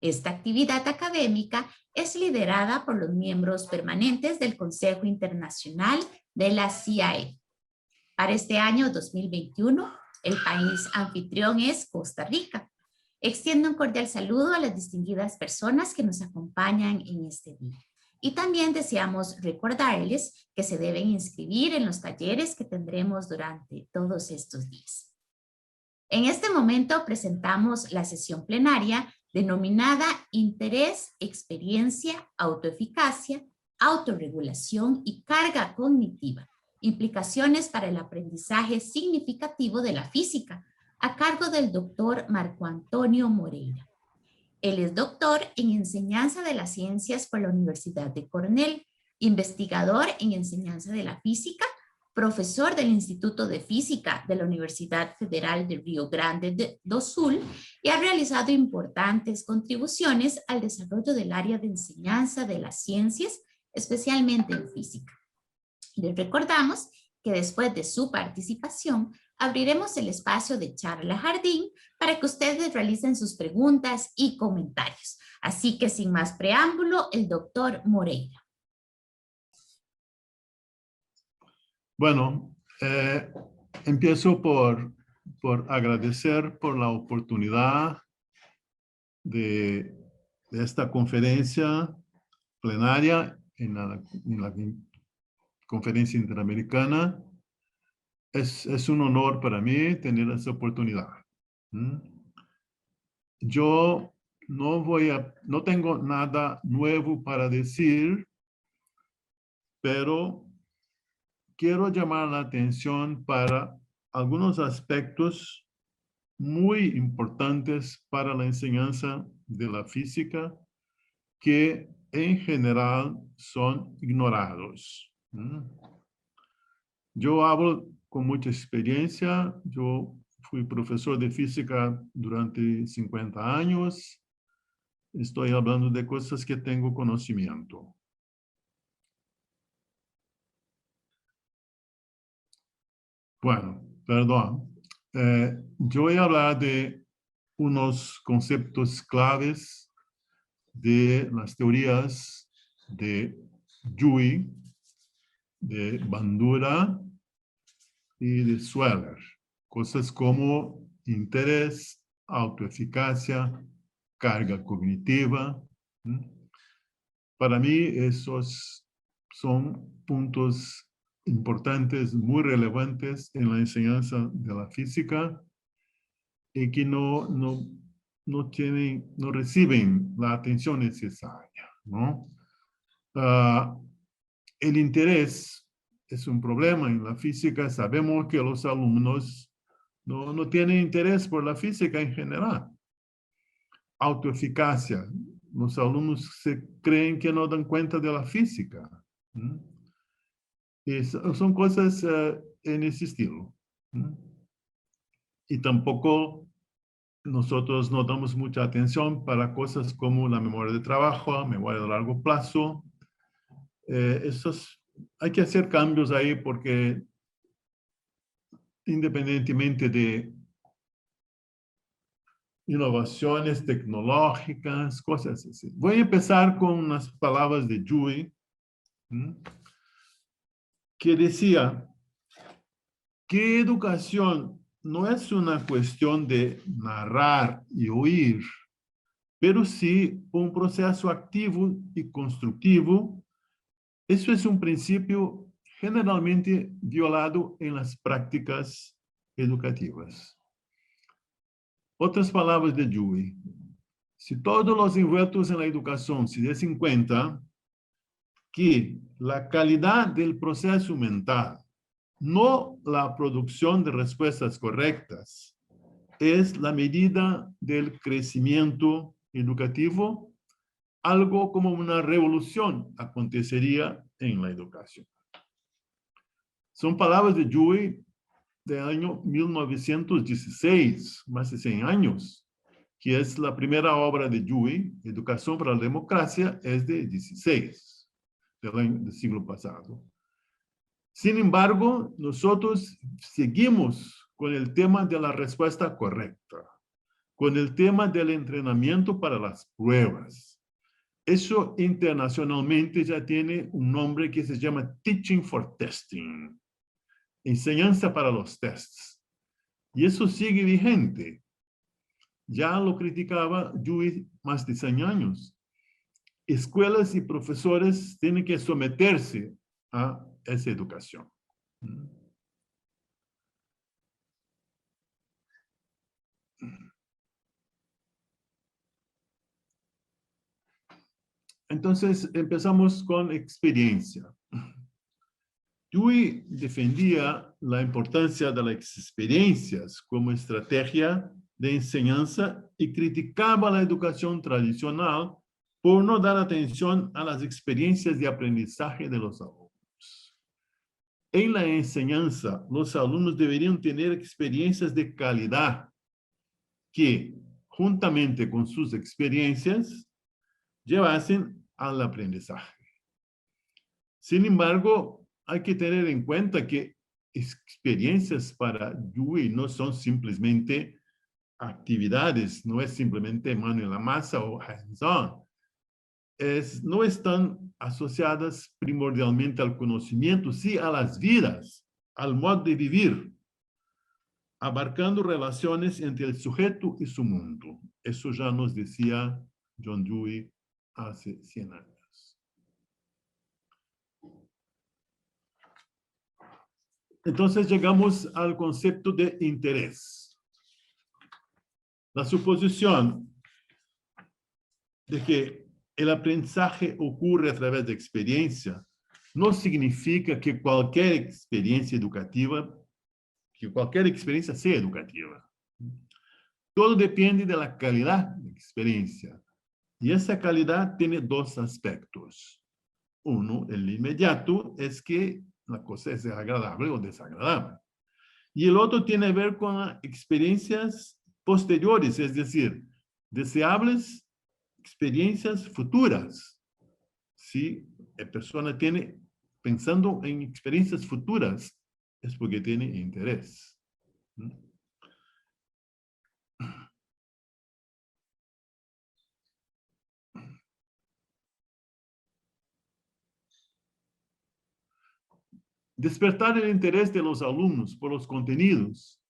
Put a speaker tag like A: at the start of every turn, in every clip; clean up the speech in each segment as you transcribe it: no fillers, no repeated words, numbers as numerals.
A: Esta actividad académica es liderada por los miembros permanentes del Consejo Internacional de la CIA. Para este año 2021, el país anfitrión es Costa Rica. Extiendo un cordial saludo a las distinguidas personas que nos acompañan en este día. Y también deseamos recordarles que se deben inscribir en los talleres que tendremos durante todos estos días. En este momento presentamos la sesión plenaria denominada Interés, Experiencia, Autoeficacia, Autorregulación y Carga Cognitiva, implicaciones para el aprendizaje significativo de la física, a cargo del doctor Marco Antonio Moreira. Él es doctor en Enseñanza de las Ciencias por la Universidad de Cornell, investigador en Enseñanza de la Física, profesor del Instituto de Física de la Universidad Federal de Río Grande do Sul y ha realizado importantes contribuciones al desarrollo del área de enseñanza de las ciencias, especialmente en física. Les recordamos que después de su participación, abriremos el espacio de charla jardín para que ustedes realicen sus preguntas y comentarios. Así que sin más preámbulo, el doctor Moreira.
B: Bueno, empiezo por agradecer por la oportunidad de esta conferencia plenaria en la Conferencia Interamericana. Es un honor para mí tener esa oportunidad. Yo no tengo nada nuevo para decir, pero quiero llamar la atención para algunos aspectos muy importantes para la enseñanza de la física que en general son ignorados. Yo hablo con mucha experiencia. Yo fui profesor de física durante 50 años. Estoy hablando de cosas que tengo conocimiento. Bueno, perdón. Yo voy a hablar de unos conceptos claves de las teorías de Dewey, de Bandura y de Sweller. Cosas como interés, autoeficacia, carga cognitiva. Para mí esos son puntos importantes, muy relevantes en la enseñanza de la física y que no reciben la atención necesaria, ¿no? El interés es un problema en la física. Sabemos que los alumnos no tienen interés por la física en general. Autoeficacia. Los alumnos se creen que no dan cuenta de la física. Y son cosas en ese estilo. Y tampoco nosotros no damos mucha atención para cosas como la memoria de trabajo, memoria de largo plazo. Hay que hacer cambios ahí porque independientemente de innovaciones tecnológicas, cosas así. Voy a empezar con unas palabras de Dewey, que decía que educación no es una cuestión de narrar y oír, pero sí un proceso activo y constructivo. Eso es un principio generalmente violado en las prácticas educativas. Otras palabras de Dewey. Si todos los envueltos en la educación se den cuenta que la calidad del proceso mental, no la producción de respuestas correctas, es la medida del crecimiento educativo, algo como una revolución acontecería en la educación. Son palabras de Dewey del año 1916, más de 100 años, que es la primera obra de Dewey. Educación para la Democracia es de 16, del siglo pasado. Sin embargo, nosotros seguimos con el tema de la respuesta correcta. con el tema del entrenamiento para las pruebas. Eso internacionalmente ya tiene un nombre que se llama Teaching for Testing, enseñanza para los tests. Y eso sigue vigente. Ya lo criticaba Dewey más de 100 años. Escuelas y profesores tienen que someterse a esa educación. Entonces, empezamos con experiencia. Dewey defendía la importancia de las experiencias como estrategia de enseñanza y criticaba la educación tradicional por no dar atención a las experiencias de aprendizaje de los alumnos. En la enseñanza, los alumnos deberían tener experiencias de calidad que, juntamente con sus experiencias, llevasen al aprendizaje. Sin embargo, hay que tener en cuenta que experiencias para Dewey no son simplemente actividades, no es simplemente mano en la masa o hands-on. No están asociadas primordialmente al conocimiento, sí a las vidas, al modo de vivir, abarcando relaciones entre el sujeto y su mundo. Eso ya nos decía John Dewey hace 100 años. Entonces llegamos al concepto de interés. La suposición de que el aprendizaje ocurre a través de experiencia no significa que cualquier experiencia educativa, que cualquier experiencia sea educativa. Todo depende de la calidad de experiencia. Y esa calidad tiene dos aspectos. Uno, el inmediato, es que la cosa es agradable o desagradable. Y el otro tiene que ver con experiencias posteriores, es decir, deseables experiencias futuras. Si la persona tiene, pensando en experiencias futuras, es porque tiene interés. Despertar el interés de los alumnos por los contenidos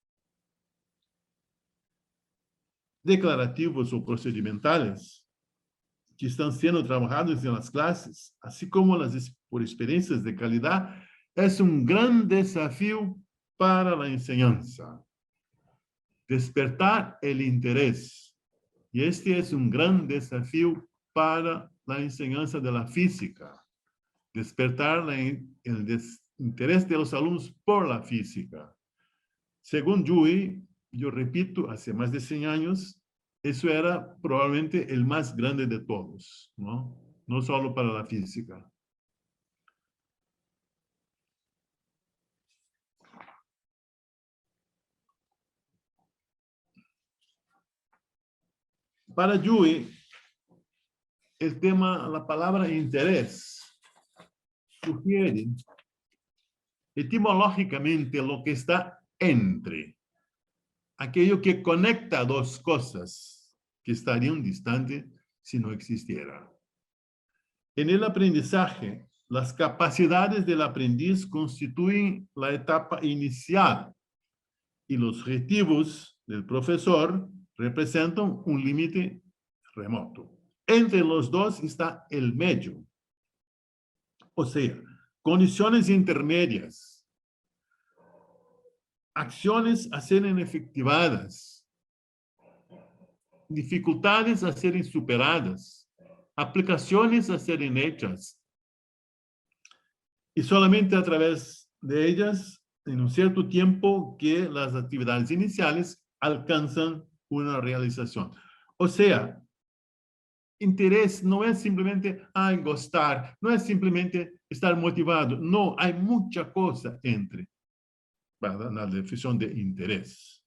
B: declarativos o procedimentales que están siendo trabajados en las clases, así como por experiencias de calidad, es un gran desafío para la enseñanza. Despertar el interés. Y este es un gran desafío para la enseñanza de la física. Despertar el interés de los alumnos por la física. Según Dewey, yo repito, hace más de 100 años, eso era probablemente el más grande de todos, ¿no? No solo para la física. Para Dewey, el tema, la palabra interés, sugiere etimológicamente lo que está entre, aquello que conecta dos cosas que estarían distantes si no existiera. En el aprendizaje, las capacidades del aprendiz constituyen la etapa inicial y los objetivos del profesor representan un límite remoto. Entre los dos está el medio, o sea, condiciones intermedias, acciones a ser efectivadas, dificultades a serem superadas, aplicações a serem hechas, e solamente a través de ellas, en un cierto tiempo, que las actividades iniciales alcanzan una realización. O sea, interés no es simplemente gostar, no es simplemente estar motivado, no, hay mucha cosa entre, ¿verdad? La definición de interés.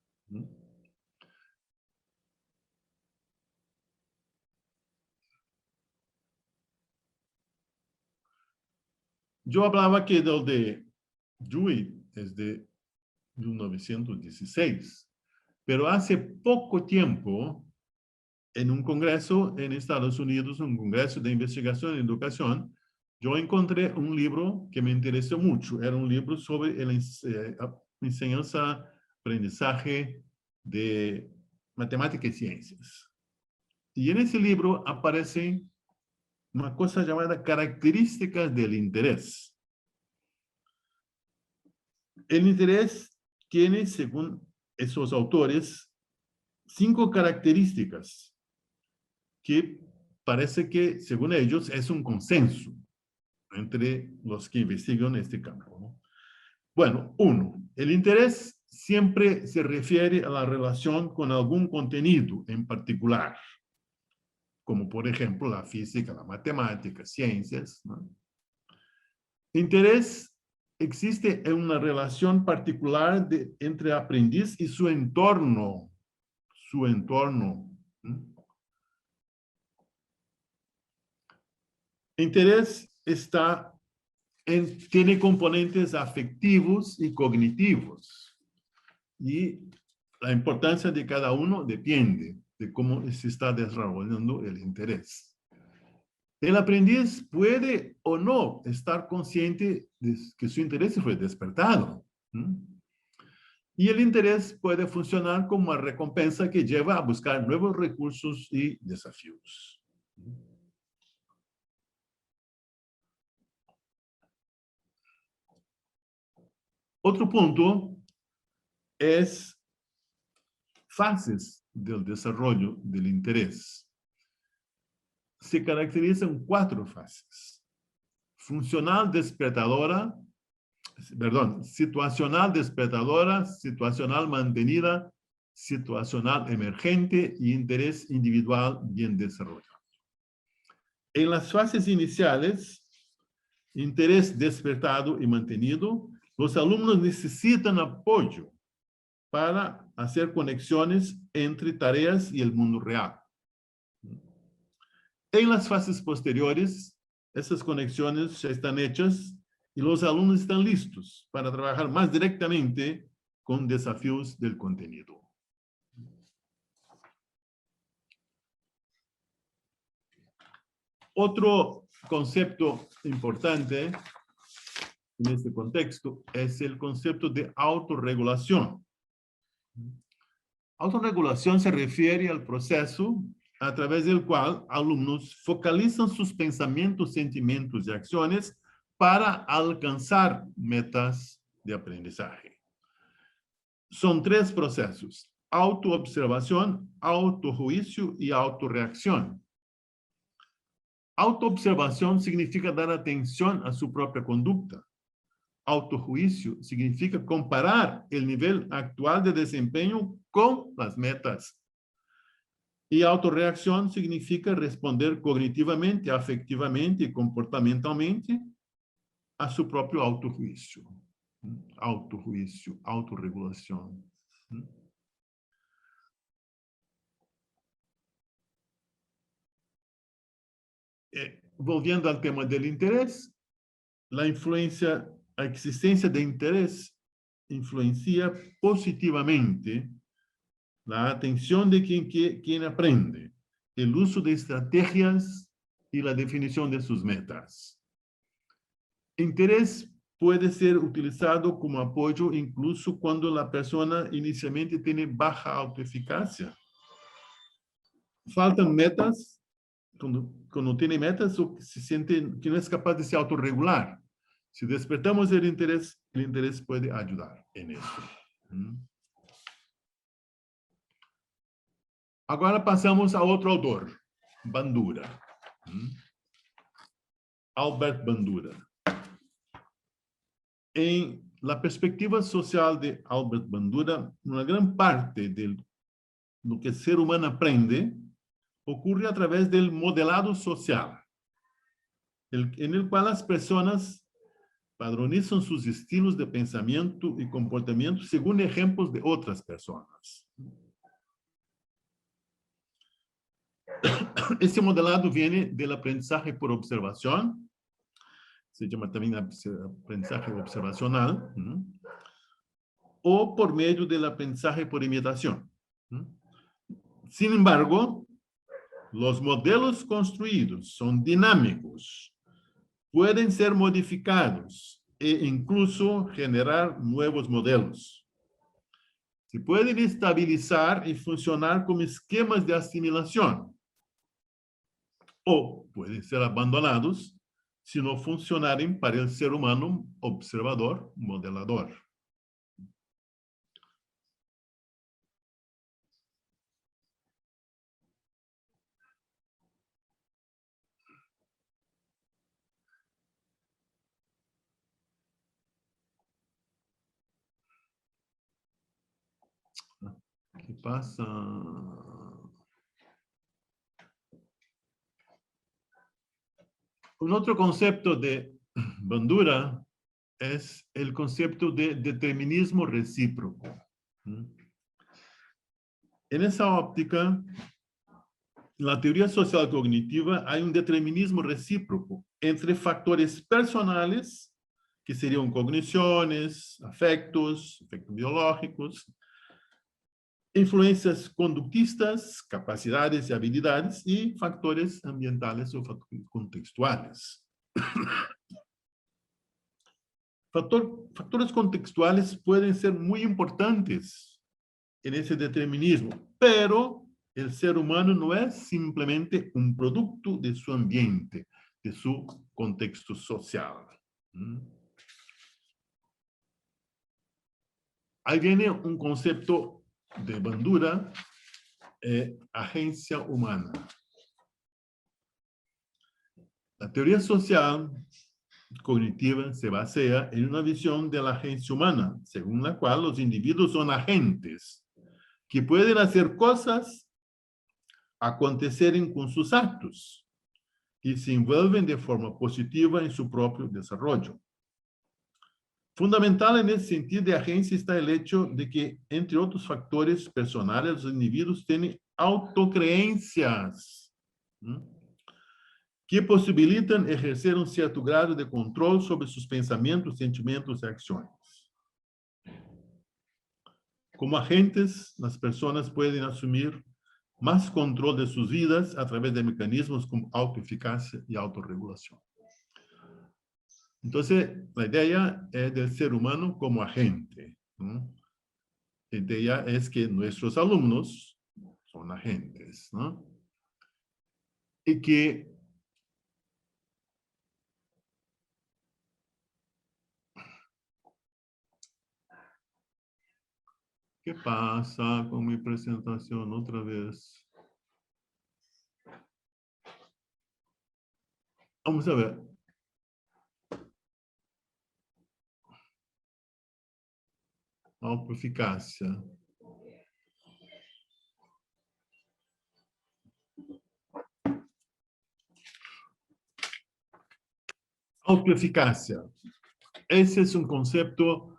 B: Yo hablaba que de Dewey es de 1916, Pero hace poco tiempo, en un congreso en Estados Unidos, un congreso de investigación en educación, yo encontré un libro que me interesó mucho. Era un libro sobre la enseñanza, aprendizaje de matemáticas y ciencias. Y en ese libro aparece una cosa llamada características del interés. El interés tiene, según esos autores, 5 características que parece que, según ellos, es un consenso entre los que investigan este campo, ¿no? Bueno, 1. El interés siempre se refiere a la relación con algún contenido en particular, como por ejemplo la física, la matemática, ciencias, ¿no? Interés existe en una relación particular entre aprendiz y su entorno. Su entorno. Interés tiene componentes afectivos y cognitivos. Y la importancia de cada uno depende de cómo se está desarrollando el interés. El aprendiz puede o no estar consciente de que su interés fue despertado. Y el interés puede funcionar como una recompensa que lleva a buscar nuevos recursos y desafíos. Otro punto es fases del desarrollo del interés. Se caracterizan 4 fases. Funcional despertadora, situacional despertadora, situacional mantenida, situacional emergente y interés individual bien desarrollado. En las fases iniciales, interés despertado y mantenido, los alumnos necesitan apoyo para hacer conexiones entre tareas y el mundo real. En las fases posteriores, esas conexiones ya están hechas y los alumnos están listos para trabajar más directamente con desafíos del contenido. Otro concepto importante en este contexto es el concepto de autorregulación. Autorregulación se refiere al proceso a través del cual alumnos focalizan sus pensamientos, sentimientos y acciones para alcanzar metas de aprendizaje. Son 3 procesos: autoobservación, autojuicio y autorreacción. Autoobservación significa dar atención a su propia conducta. Autojuicio significa comparar el nivel actual de desempeño con las metas. Y autorreacción significa responder cognitivamente, afectivamente y comportamentalmente a su propio autojuicio. Autojuicio, autorregulación. Volviendo al tema del interés, la existencia de interés influencia positivamente la atención de quien aprende, el uso de estrategias y la definición de sus metas. Interés puede ser utilizado como apoyo incluso cuando la persona inicialmente tiene baja autoeficacia. Faltan metas, cuando tiene metas o se siente que no es capaz de se autorregular. Si despertamos el interés puede ayudar en esto. Agora passamos a outro autor, Bandura. Albert Bandura. En la perspectiva social de Albert Bandura, una gran parte de lo que el ser humano aprende ocurre a través del modelado social, en el cual las personas padronizan sus estilos de pensamiento y comportamiento según ejemplos de otras personas. Esse modelado viene del aprendizaje por observación, se llama también aprendizaje observacional, o por medio del aprendizaje por imitación. ¿Mm? Sin embargo, los modelos construidos son dinámicos, pueden ser modificados e incluso generar nuevos modelos. Se pueden estabilizar y funcionar como esquemas de asimilación, o pueden ser abandonados si no funcionarem para el ser humano observador, modelador. ¿Qué pasa? Un otro concepto de Bandura es el concepto de determinismo recíproco. En esa óptica, en la teoría social cognitiva hay un determinismo recíproco entre factores personales, que serían cogniciones, afectos biológicos, influencias conductistas, capacidades y habilidades, y factores ambientales o contextuales. Factores contextuales pueden ser muy importantes en ese determinismo, pero el ser humano no es simplemente un producto de su ambiente, de su contexto social. Ahí viene un concepto de Bandura, agencia humana. La teoría social cognitiva se basa en una visión de la agencia humana, según la cual los individuos son agentes que pueden hacer cosas acontecerem con sus actos y se envuelven de forma positiva en su propio desarrollo. Fundamental en ese sentido de agencia está el hecho de que, entre otros factores personales, los individuos tienen autocreencias, que posibilitan ejercer un cierto grado de control sobre sus pensamientos, sentimientos y acciones. Como agentes, las personas pueden asumir más control de sus vidas a través de mecanismos como autoeficacia y autorregulación. Entonces, la idea es del ser humano como agente, ¿no? La idea es que nuestros alumnos son agentes, ¿no? Y que ¿qué pasa con mi presentación otra vez? Vamos a ver. Autoeficácia. Autoeficácia. Ese es un concepto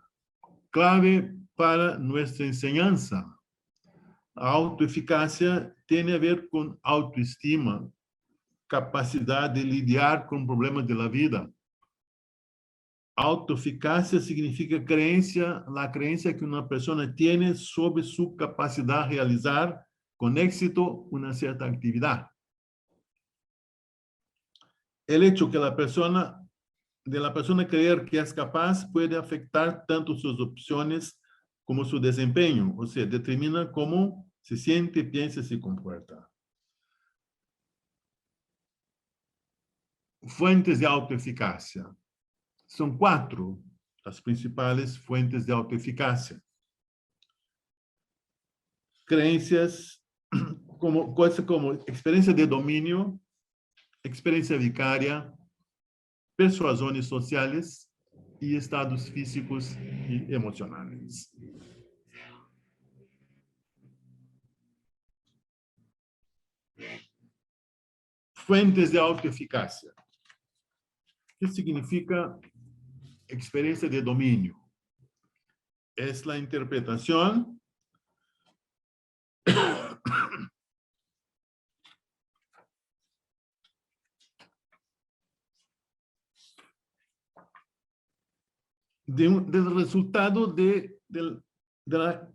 B: clave para nuestra enseñanza. A autoeficácia tiene a ver con autoestima, capacidad de lidiar con problemas de la vida. Autoeficácia significa creencia, la creencia que una persona tiene sobre su capacidad de realizar con éxito una cierta actividad. El hecho que la persona creer que es capaz puede afectar tanto sus opciones como su desempeño, o sea, determina cómo se siente, piensa y se comporta. Fuentes de autoeficácia. Son 4 las principales fuentes de autoeficácia. Creencias como cosas como experiencia de dominio, experiencia vicaria, persuasiones sociales y estados físicos y emocionales. Fuentes de autoeficácia. ¿Qué significa experiencia de dominio? Es la interpretación del resultado de la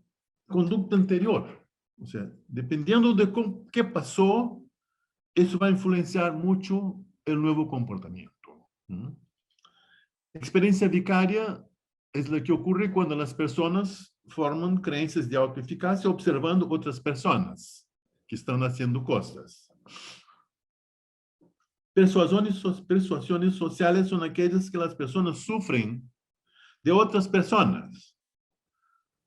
B: conducta anterior. O sea, dependiendo de qué pasó, eso va a influenciar mucho el nuevo comportamiento. Experiencia vicaria es lo que ocurre cuando las personas forman creencias de autoeficacia observando otras personas que están haciendo cosas. Persuasiones sociales son aquellas que las personas sufren de otras personas,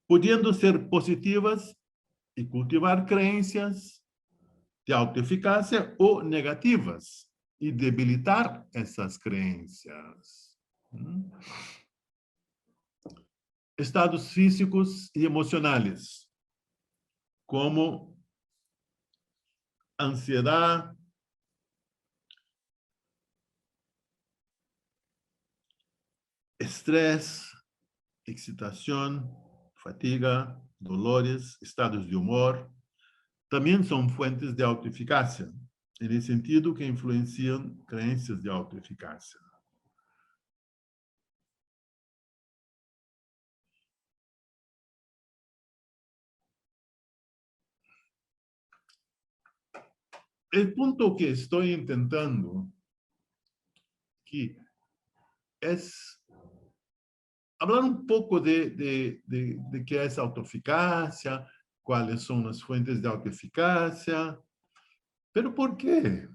B: pudiendo ser positivas y cultivar creencias de autoeficacia o negativas y debilitar esas creencias. Estados físicos y emocionales, como ansiedad, estrés, excitación, fatiga, dolores, estados de humor, también son fuentes de autoeficacia, en el sentido que influencian creencias de autoeficacia. El punto que estoy intentando aquí es hablar un poco de qué es autoeficacia, cuáles son las fuentes de autoeficacia, pero ¿por qué?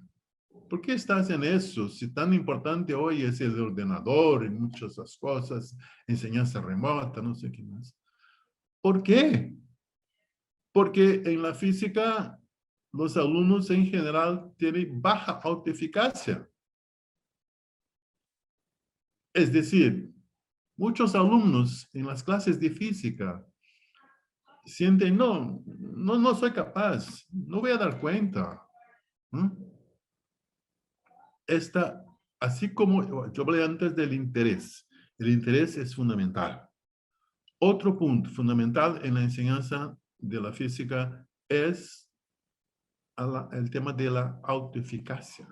B: ¿Por qué estás en eso? Si tan importante hoy es el ordenador y muchas otras cosas, enseñanza remota, no sé qué más. ¿Por qué? Porque en la física los alumnos en general tienen baja autoeficacia. Es decir, muchos alumnos en las clases de física sienten, no soy capaz, no voy a dar cuenta. Así como yo hablé antes del interés, el interés es fundamental. Otro punto fundamental en la enseñanza de la física es el tema de la autoeficacia.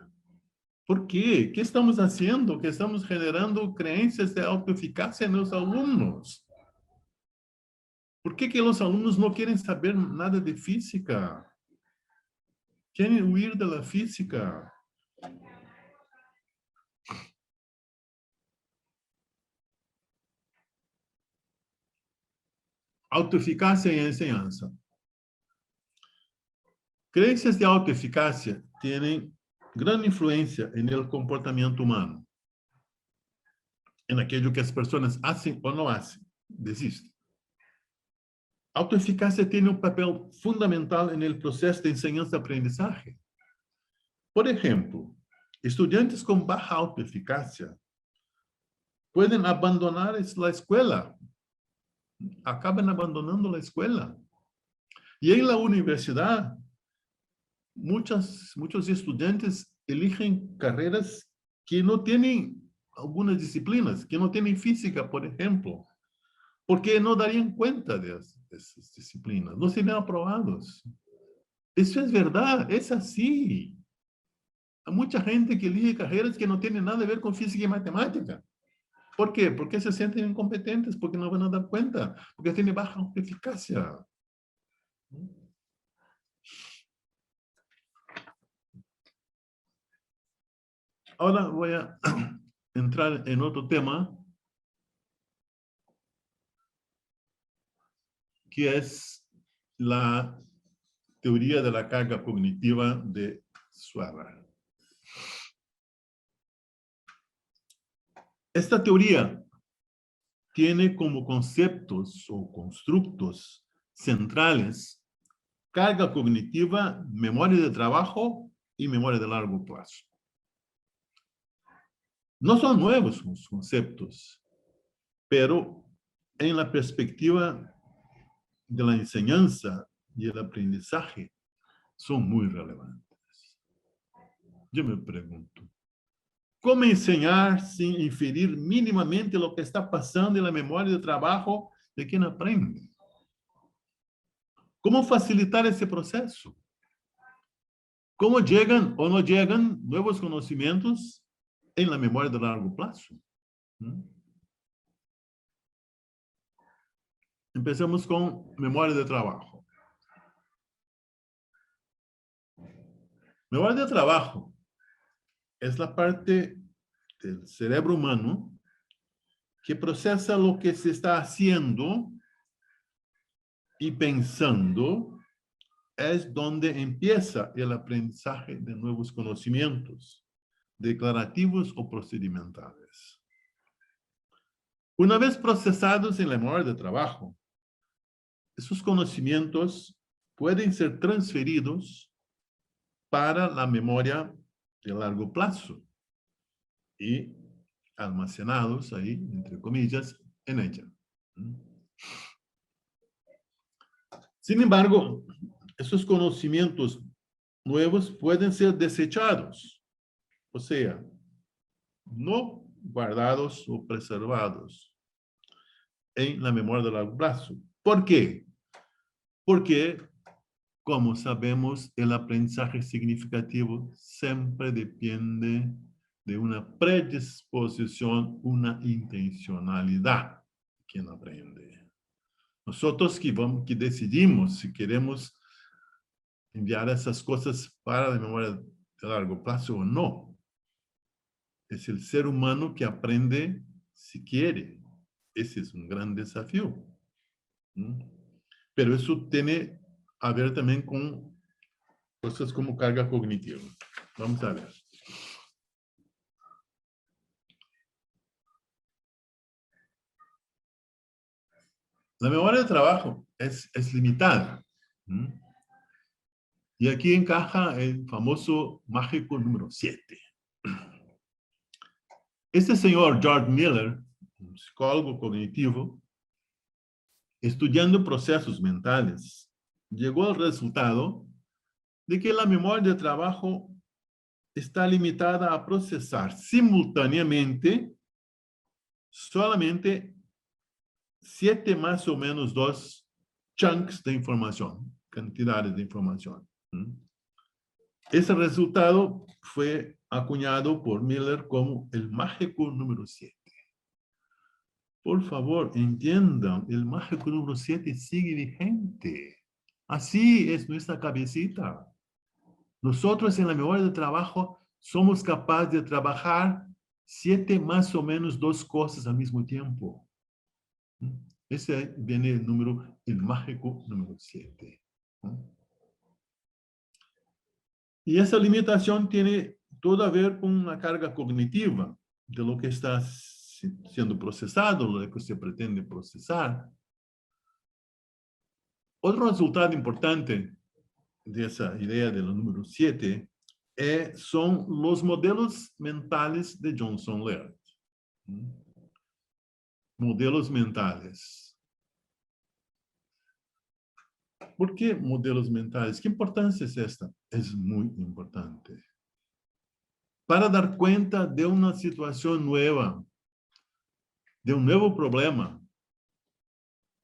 B: ¿Por qué? ¿Qué estamos haciendo? Que estamos generando creencias de autoeficacia en los alumnos. ¿Por qué que los alumnos no quieren saber nada de física? Quieren huir de la física. Autoeficacia y enseñanza. Creencias de autoeficacia tienen gran influencia en el comportamiento humano, en aquello que as personas hacen o no hacen, desisten. Autoeficacia tiene un papel fundamental en el proceso de enseñanza-aprendizaje. Por ejemplo, estudiantes con baja autoeficacia pueden abandonar la escuela, acaban abandonando la escuela. Y en la universidad, muchos estudiantes eligen carreras que no tienen algunas disciplinas, que no tienen física, por ejemplo, porque no darían cuenta de esas disciplinas, no serían aprobados. Eso es verdad, es así. Hay mucha gente que elige carreras que no tienen nada que ver con física y matemática. ¿Por qué? Porque se sienten incompetentes, porque no van a dar cuenta, porque tienen baja eficacia. Ahora voy a entrar en otro tema, que es la teoría de la carga cognitiva de Schwaber. Esta teoría tiene como conceptos o constructos centrales carga cognitiva, memoria de trabajo y memoria de largo plazo. No son nuevos los conceptos, pero en la perspectiva de la enseñanza y el aprendizaje son muy relevantes. Yo me pregunto, ¿cómo enseñar sin inferir mínimamente lo que está pasando en la memoria de trabajo de quien aprende? ¿Cómo facilitar ese proceso? ¿Cómo llegan o no llegan nuevos conocimientos en la memoria de largo plazo? Empecemos con memoria de trabajo. Memoria de trabajo es la parte del cerebro humano que procesa lo que se está haciendo y pensando. Es donde empieza el aprendizaje de nuevos conocimientos, declarativos o procedimentales. Una vez procesados en la memoria de trabajo, esos conocimientos pueden ser transferidos para la memoria de largo plazo y almacenados ahí, entre comillas, en ella. Sin embargo, esos conocimientos nuevos pueden ser desechados, o sea, no guardados o preservados en la memoria de largo plazo. ¿Por qué? Porque, como sabemos, el aprendizaje significativo siempre depende de una predisposición, una intencionalidad de quien aprende. Nosotros que decidimos si queremos enviar esas cosas para la memoria de largo plazo o no. Es el ser humano que aprende si quiere. Ese es un gran desafío. Pero eso tiene a ver también con cosas como carga cognitiva. Vamos a ver. La memoria de trabajo es limitada. Y aquí encaja el famoso mágico número 7. Este señor, George Miller, un psicólogo cognitivo, estudiando procesos mentales, llegó al resultado de que la memoria de trabajo está limitada a procesar simultáneamente solamente 7 más o menos 2 chunks de información, cantidades de información. Ese resultado fue acuñado por Miller como el mágico número 7. Por favor, entiendan, el mágico número 7 sigue vigente. Así es nuestra cabecita. Nosotros en la memoria de trabajo somos capaces de trabajar 7 más o menos 2 cosas al mismo tiempo. Ese viene el número, el mágico número 7. Y esa limitación tiene todo a ver con la carga cognitiva de lo que está siendo procesado, lo que se pretende procesar. Otro resultado importante de esa idea del número 7 son los modelos mentales de Johnson Laird. Modelos mentales. ¿Por qué modelos mentales? ¿Qué importancia es esta? Es muy importante. Para dar cuenta de una situación nueva, de un nuevo problema,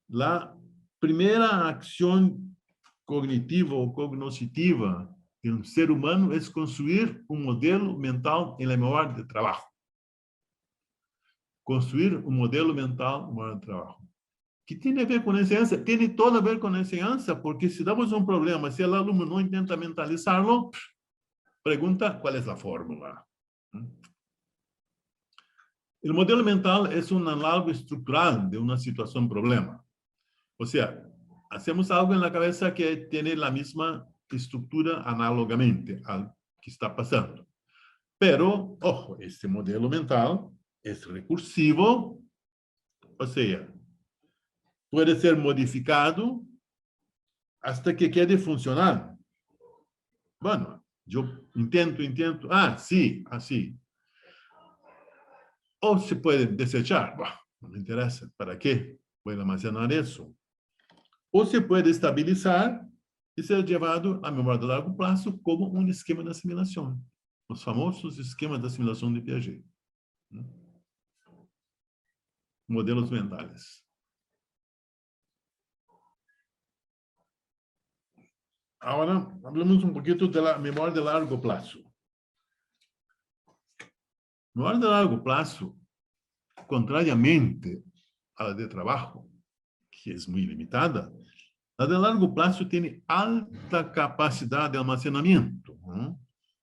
B: la primera acción cognitiva o cognoscitiva de un ser humano es construir un modelo mental en la memoria de trabajo. Construir un modelo mental en la memoria de trabajo. ¿Qué tiene a ver con enseñanza? Tiene todo a ver con enseñanza, porque si damos un problema, si el alumno no intenta mentalizarlo, pregunta cuál es la fórmula. El modelo mental es un análogo estructural de una situación problema. O sea, hacemos algo en la cabeza que tiene la misma estructura análogamente al que está pasando. Pero, ojo, este modelo mental es recursivo, o sea, puede ser modificado hasta que quede funcionar. Bueno, yo intento, sí, así. O se puede desechar, bueno, no me interesa, ¿para qué? Voy a almacenar eso. O se puede estabilizar y ser llevado a memoria de largo plazo como un esquema de asimilación. Los famosos esquemas de asimilación de Piaget. Modelos mentales. Ahora hablemos un poquito de la memoria de largo plazo. Memoria de largo plazo, contrariamente a la de trabajo, que es muy limitada, la de largo plazo tiene alta capacidad de almacenamiento.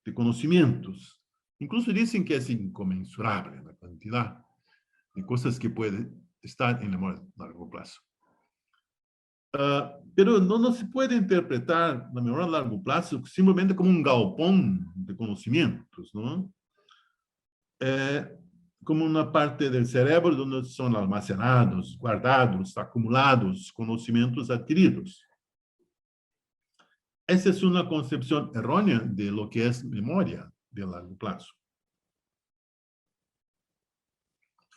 B: de conocimientos. Incluso dicen que es inconmensurable la cantidad de cosas que puede estar en la memoria de largo plazo. Pero no se puede interpretar la memoria a largo plazo simplemente como un galpón de conocimientos, ¿no? Como una parte del cerebro donde son almacenados, guardados, acumulados conocimientos adquiridos. Esa es una concepción errónea de lo que es memoria de largo plazo.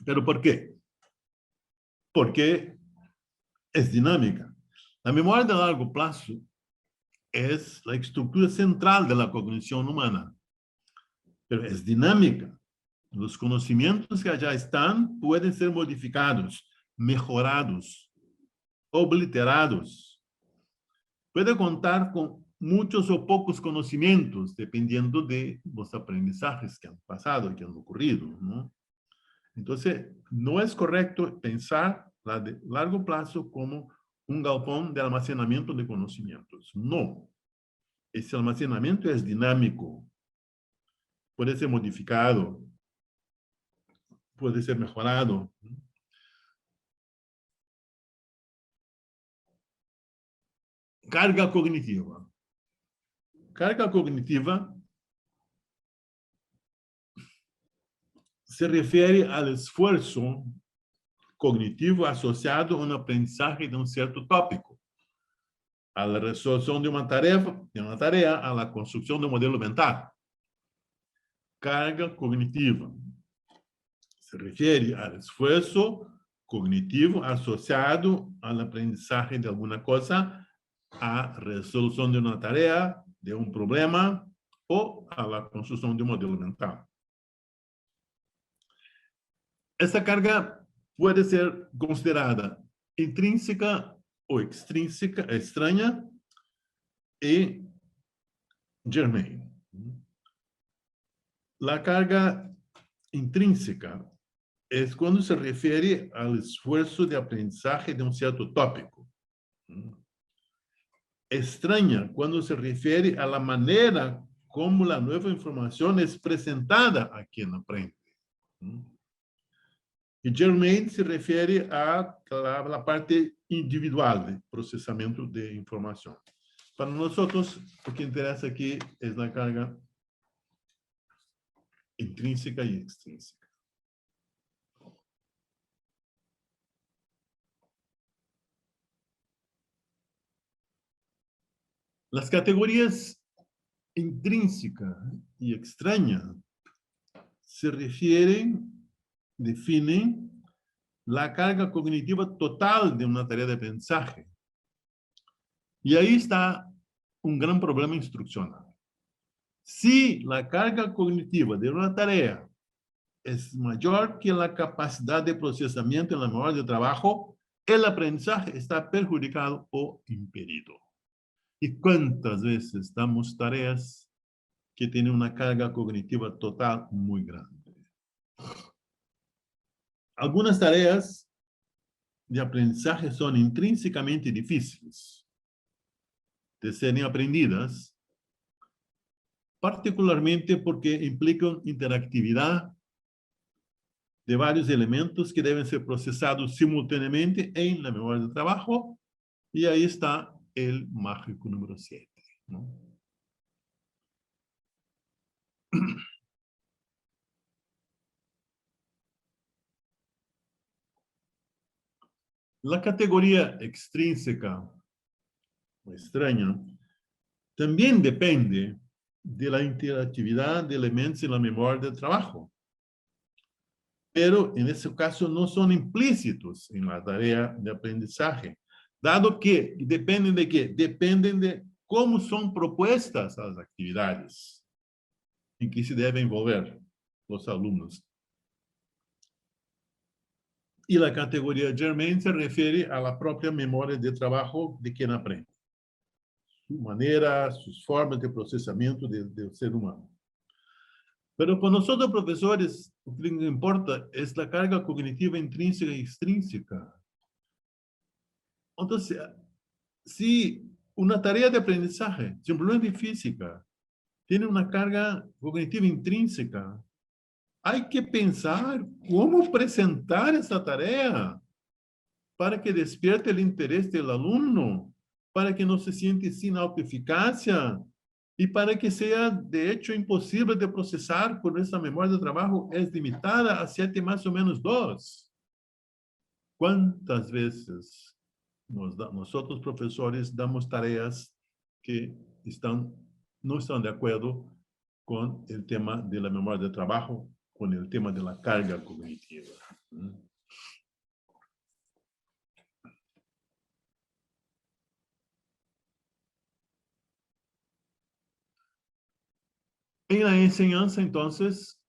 B: ¿Pero por qué? Porque es dinámica. La memoria de largo plazo es la estructura central de la cognición humana, pero es dinámica. Los conocimientos que allá están pueden ser modificados, mejorados, obliterados. Puede contar con muchos o pocos conocimientos, dependiendo de los aprendizajes que han pasado y que han ocurrido, ¿no? Entonces, no es correcto pensar la de largo plazo como un galpón de almacenamiento de conocimientos. No. Ese almacenamiento es dinámico. Puede ser modificado. Puede ser mejorado. Carga cognitiva. Carga cognitiva se refiere al esfuerzo cognitivo asociado a un aprendizaje de un cierto tópico, a la resolución de una tarea, a la construcción de un modelo mental. Carga cognitiva se refiere al esfuerzo cognitivo asociado al aprendizaje de alguna cosa, a resolución de una tarea, de un problema o a la construcción de un modelo mental. Esta carga puede ser considerada intrínseca o extrínseca, extraña y germane. La carga intrínseca es cuando se refiere al esfuerzo de aprendizaje de un cierto tópico. Extraña cuando se refiere a la manera como la nueva información es presentada a quien aprende. Y germane se refiere a la parte individual de procesamiento de información. Para nosotros, lo que interesa aquí es la carga intrínseca y extrínseca. Las categorías intrínseca y extraña se definen la carga cognitiva total de una tarea de aprendizaje. Y ahí está un gran problema instruccional. Si la carga cognitiva de una tarea es mayor que la capacidad de procesamiento en la memoria de trabajo, el aprendizaje está perjudicado o impedido. ¿Y cuántas veces damos tareas que tienen una carga cognitiva total muy grande? Algunas tareas de aprendizaje son intrínsecamente difíciles de serem aprendidas, particularmente porque implican interactividad de varios elementos que deben ser procesados simultáneamente en la memoria de trabajo, y ahí está el mágico número 7, ¿no? La categoría extrínseca o extraña también depende de la interactividad de elementos en la memoria de trabajo. Pero en ese caso no son implícitos en la tarea de aprendizaje, dado que dependen de qué? Dependen de cómo son propuestas las actividades en que se deben envolver los alumnos. Y la categoría germane se refiere a la propia memoria de trabajo de quien aprende. Su manera, sus formas de procesamiento del ser humano. Pero para nosotros profesores, lo que nos importa es la carga cognitiva intrínseca y extrínseca. Entonces, si una tarea de aprendizaje, simplemente física, tiene una carga cognitiva intrínseca. Hay que pensar cómo presentar esa tarea para que despierte el interés del alumno, para que no se siente sin autoeficacia y para que sea, de hecho, imposible de procesar por esa memoria de trabajo es limitada a 7 más o menos 2. ¿Cuántas veces nosotros profesores damos tareas que no están de acuerdo con el tema de la memoria de trabajo, con el tema de la carga cognitiva? En la enseñanza, entonces,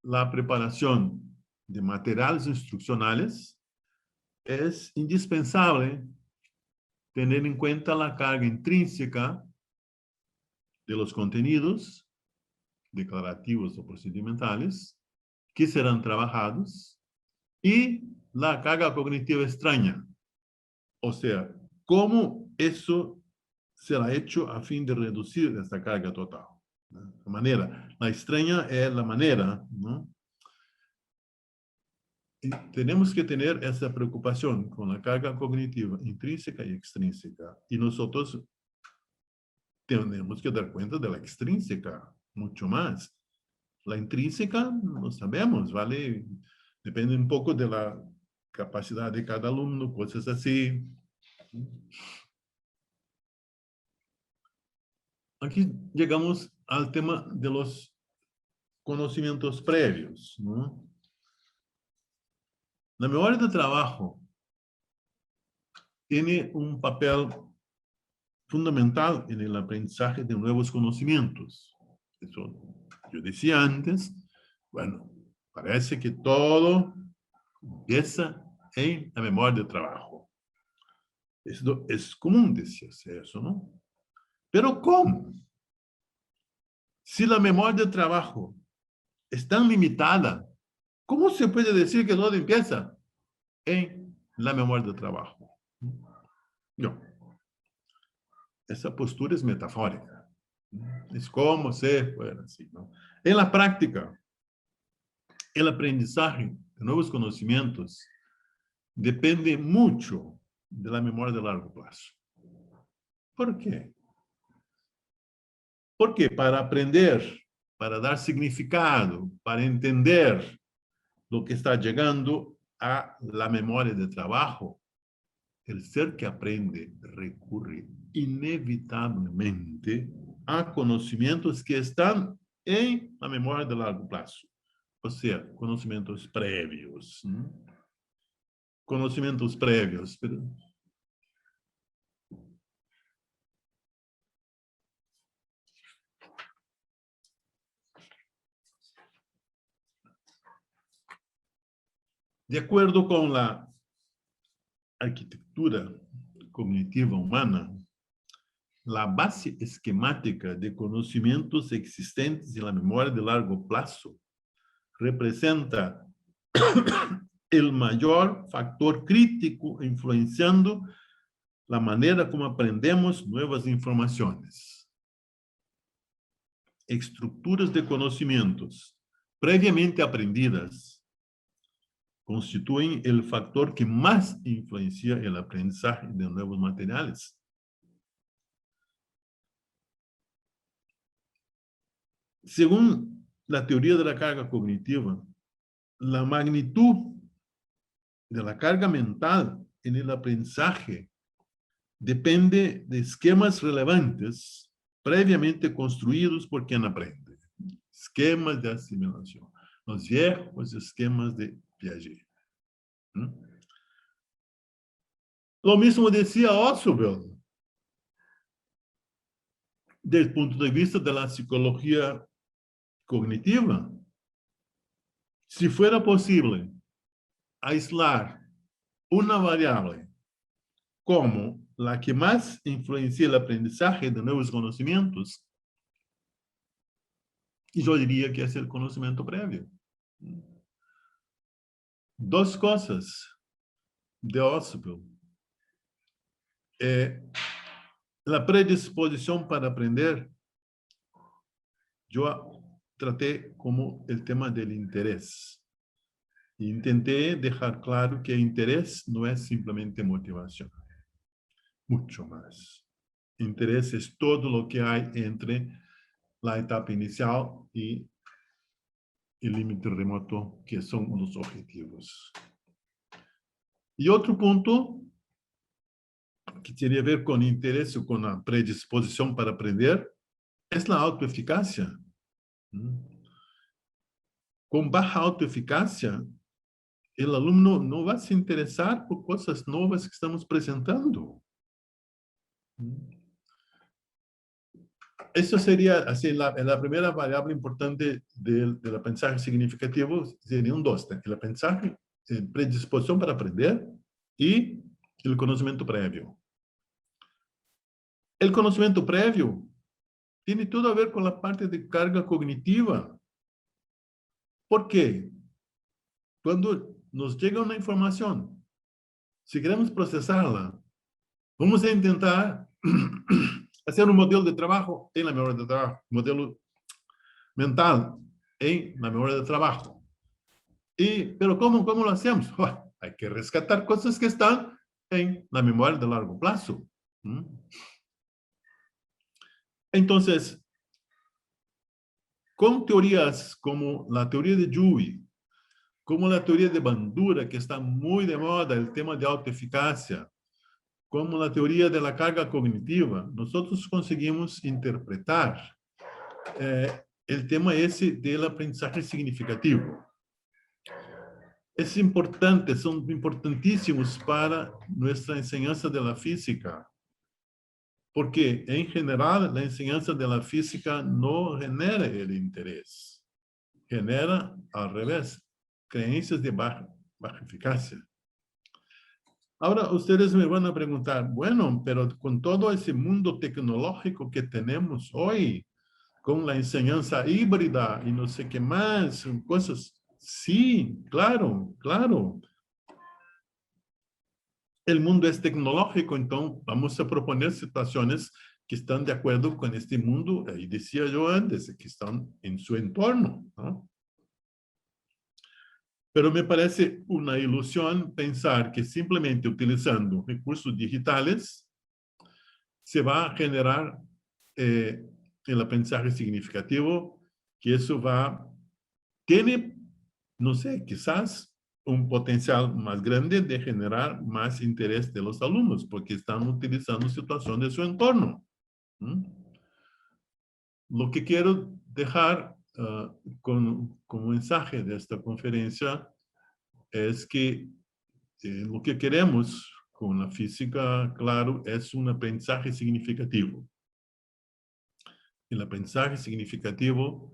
B: la preparación de materiales instruccionales es indispensable tener en cuenta la carga intrínseca de los contenidos declarativos o procedimentales que serán trabajados y la carga cognitiva extraña. O sea, cómo eso será hecho a fin de reducir esta carga total. La manera, la extraña es la manera, ¿no? Y tenemos que tener esa preocupación con la carga cognitiva intrínseca y extrínseca. Y nosotros tenemos que dar cuenta de la extrínseca mucho más. La intrínseca, no sabemos, ¿vale? Depende un poco de la capacidad de cada alumno, cosas así. Aquí llegamos al tema de los conocimientos previos, ¿no? La memoria de trabajo tiene un papel fundamental en el aprendizaje de nuevos conocimientos. Eso yo decía antes, bueno, parece que todo empieza en la memoria de trabajo. Es común decirse eso, ¿no? Pero ¿cómo? Si la memoria de trabajo es tan limitada, ¿cómo se puede decir que todo empieza en la memoria de trabajo? No. Esa postura es metafórica. Es como se fuera así, ¿no? En la práctica, el aprendizaje de nuevos conocimientos depende mucho de la memoria de largo plazo. ¿Por qué? Porque para aprender, para dar significado, para entender lo que está llegando a la memoria de trabajo, el ser que aprende recurre inevitablemente a conocimientos que están en la memoria de largo plazo. O sea, conocimientos previos. ¿No? Conocimientos previos. Pero de acuerdo con la arquitectura cognitiva humana, la base esquemática de conocimientos existentes en la memoria de largo plazo representa el mayor factor crítico influenciando la manera como aprendemos nuevas informaciones. Estructuras de conocimientos previamente aprendidas constituyen el factor que más influencia el aprendizaje de nuevos materiales. Según la teoría de la carga cognitiva, la magnitud de la carga mental en el aprendizaje depende de esquemas relevantes previamente construidos por quien aprende. Esquemas de asimilación. Los viejos esquemas de Piaget. Lo mismo decía Ausubel, desde el punto de vista de la psicología cognitiva. Si fuera posible aislar una variable como la que más influencia el aprendizaje de nuevos conocimientos, y yo diría que es el conocimiento previo. Dos cosas de Ausubel. La predisposición para aprender yo traté como el tema del interés. Intenté dejar claro que interés no es simplemente motivación, mucho más. Interés es todo lo que hay entre la etapa inicial y el límite remoto, que son los objetivos. Y otro punto que tiene que ver con interés o con la predisposición para aprender es la autoeficacia. Con baja autoeficacia, el alumno no va a se interesar por cosas nuevas que estamos presentando. Eso sería así, la primera variable importante del aprendizaje significativo serían dos: el aprendizaje, predisposición para aprender y el conocimiento previo. El conocimiento previo tiene todo a ver con la parte de carga cognitiva. ¿Por qué? Cuando nos llega una información, si queremos procesarla, vamos a intentar hacer un modelo de trabajo en la memoria de trabajo, modelo mental en la memoria de trabajo. Pero ¿cómo lo hacemos? Hay que rescatar cosas que están en la memoria de largo plazo. Entonces, con teorías como la teoría de Dewey, como la teoría de Bandura, que está muy de moda, el tema de autoeficacia, como la teoría de la carga cognitiva, nosotros conseguimos interpretar el tema ese del aprendizaje significativo. Es importante, son importantísimos para nuestra enseñanza de la física, porque en general la enseñanza de la física no genera el interés, genera al revés, creencias de baja eficacia. Ahora ustedes me van a preguntar, bueno, pero con todo ese mundo tecnológico que tenemos hoy, con la enseñanza híbrida y no sé qué más, cosas, sí, claro, claro. El mundo es tecnológico, entonces vamos a proponer situaciones que están de acuerdo con este mundo, y decía yo antes, que están en su entorno, ¿no? Pero me parece una ilusión pensar que simplemente utilizando recursos digitales se va a generar el aprendizaje significativo, que eso tiene, no sé, quizás un potencial más grande de generar más interés de los alumnos, porque están utilizando situaciones de su entorno. Lo que quiero dejar como mensaje de esta conferencia es que lo que queremos con la física, claro, es un aprendizaje significativo. El aprendizaje significativo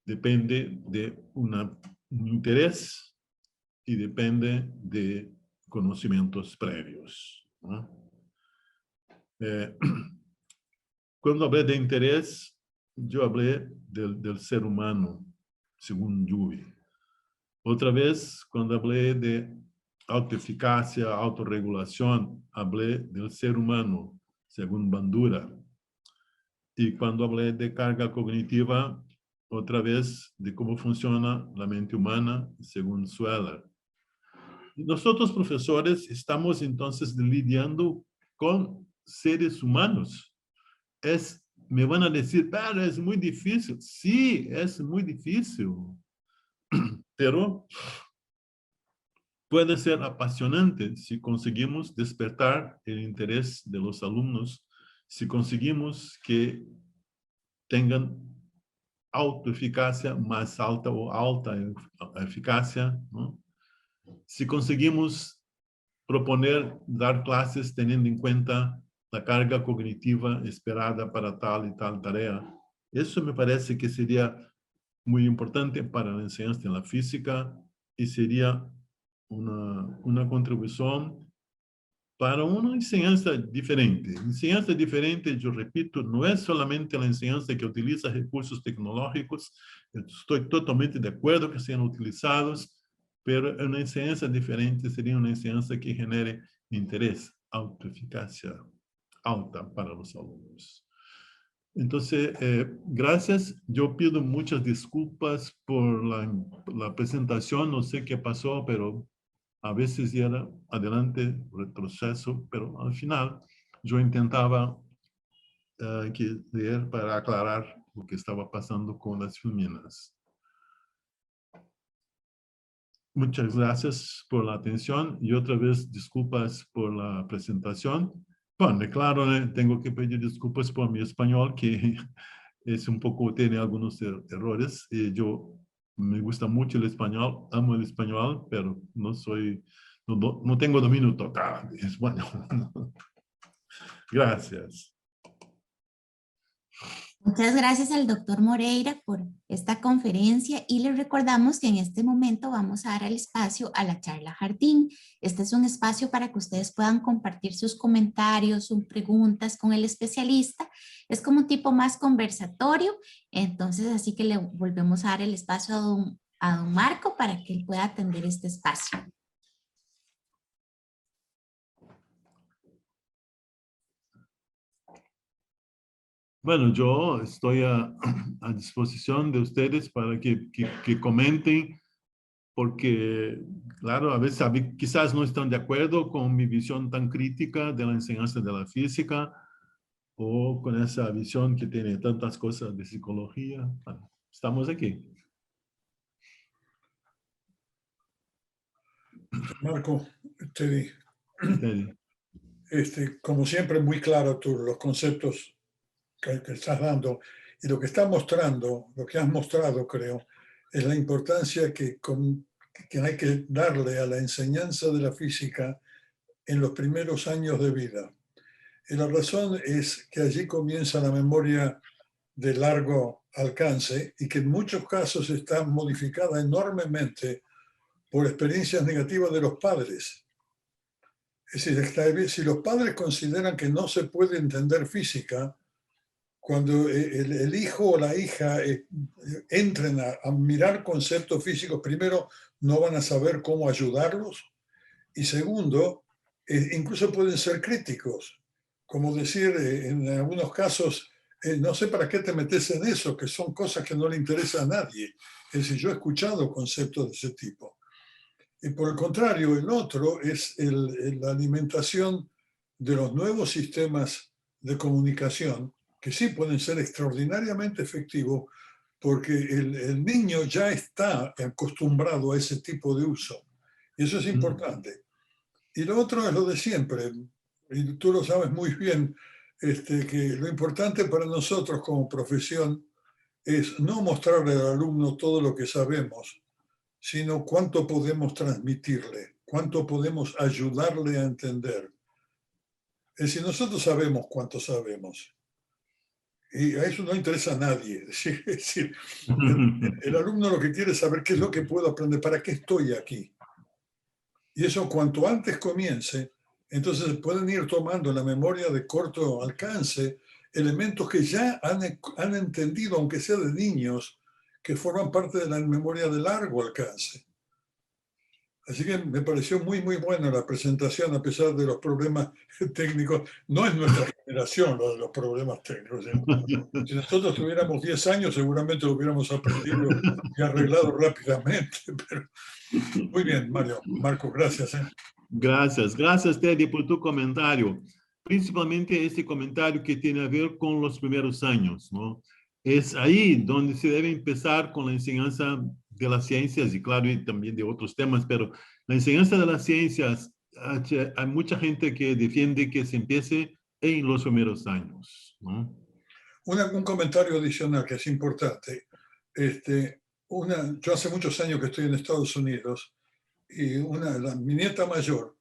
B: depende de un interés y depende de conocimientos previos, ¿no? Cuando hablé de interés, yo hablé del ser humano, según Dewey. Otra vez, cuando hablé de autoeficacia, autorregulación, hablé del ser humano, según Bandura. Y cuando hablé de carga cognitiva, otra vez de cómo funciona la mente humana, según Sweller. Nosotros, profesores, estamos entonces lidiando con seres humanos. Me van a decir, pero es muy difícil. Sí, es muy difícil. Pero puede ser apasionante si conseguimos despertar el interés de los alumnos, si conseguimos que tengan autoeficacia más alta o alta eficacia, ¿no? Si conseguimos proponer dar clases teniendo en cuenta la carga cognitiva esperada para tal y tal tarea, eso me parece que sería muy importante para la enseñanza de la física y sería una contribución para una enseñanza diferente. Enseñanza diferente, yo repito, no es solamente la enseñanza que utiliza recursos tecnológicos, estoy totalmente de acuerdo que sean utilizados, pero una enseñanza diferente sería una enseñanza que genere interés, autoeficacia alta para los alumnos. Entonces, gracias. Yo pido muchas disculpas por la presentación. No sé qué pasó, pero a veces era adelante, retroceso, pero al final yo intentaba leer para aclarar lo que estaba pasando con las filminas. Muchas gracias por la atención y otra vez disculpas por la presentación. Bueno, claro, tengo que pedir disculpas por mi español, que es un poco, tiene algunos errores. Yo me gusta mucho el español, amo el español, pero no tengo dominio total de español. Gracias.
A: Muchas gracias al doctor Moreira por esta conferencia y les recordamos que en este momento vamos a dar el espacio a la charla jardín. Este es un espacio para que ustedes puedan compartir sus comentarios, sus preguntas con el especialista. Es como un tipo más conversatorio, entonces así que le volvemos a dar el espacio a don Marco para que él pueda atender este espacio.
B: Bueno, yo estoy a disposición de ustedes para que comenten, porque, claro, a veces quizás no están de acuerdo con mi visión tan crítica de la enseñanza de la física o con esa visión que tiene tantas cosas de psicología. Bueno, estamos aquí.
C: Marco, Teddy,
B: Teddy.
C: como siempre, muy claro los conceptos que estás dando y lo que estás mostrando, lo que has mostrado, creo, es la importancia que hay que darle a la enseñanza de la física en los primeros años de vida. Y la razón es que allí comienza la memoria de largo alcance y que en muchos casos está modificada enormemente por experiencias negativas de los padres. Es decir, si los padres consideran que no se puede entender física, cuando el hijo o la hija entren a mirar conceptos físicos, primero, no van a saber cómo ayudarlos, y segundo, incluso pueden ser críticos, como decir en algunos casos, no sé para qué te metes en eso, que son cosas que no le interesan a nadie. Es decir, yo he escuchado conceptos de ese tipo. Y por el contrario, el otro es la alimentación de los nuevos sistemas de comunicación, que sí pueden ser extraordinariamente efectivos, porque el niño ya está acostumbrado a ese tipo de uso. Y eso es importante. Y lo otro es lo de siempre, y tú lo sabes muy bien, que lo importante para nosotros como profesión es no mostrarle al alumno todo lo que sabemos, sino cuánto podemos transmitirle, cuánto podemos ayudarle a entender. Es decir, nosotros sabemos cuánto sabemos. Y a eso no interesa a nadie. Es decir, el alumno lo que quiere es saber qué es lo que puedo aprender, para qué estoy aquí. Y eso cuanto antes comience, entonces pueden ir tomando en la memoria de corto alcance elementos que ya han entendido, aunque sea de niños, que forman parte de la memoria de largo alcance. Así que me pareció muy, muy buena la presentación, a pesar de los problemas técnicos. No es nuestra generación lo de los problemas técnicos. Si nosotros tuviéramos 10 años, seguramente lo hubiéramos aprendido y arreglado rápidamente. Pero muy bien, Marco, gracias.
B: Gracias, Teddy, por tu comentario. Principalmente este comentario que tiene a ver con los primeros años, ¿no? Es ahí donde se debe empezar con la enseñanza de las ciencias y claro, y también de otros temas, pero la enseñanza de las ciencias, hay mucha gente que defiende que se empiece en los primeros años, ¿no?
C: Un comentario adicional que es importante. Yo hace muchos años que estoy en Estados Unidos y mi nieta mayor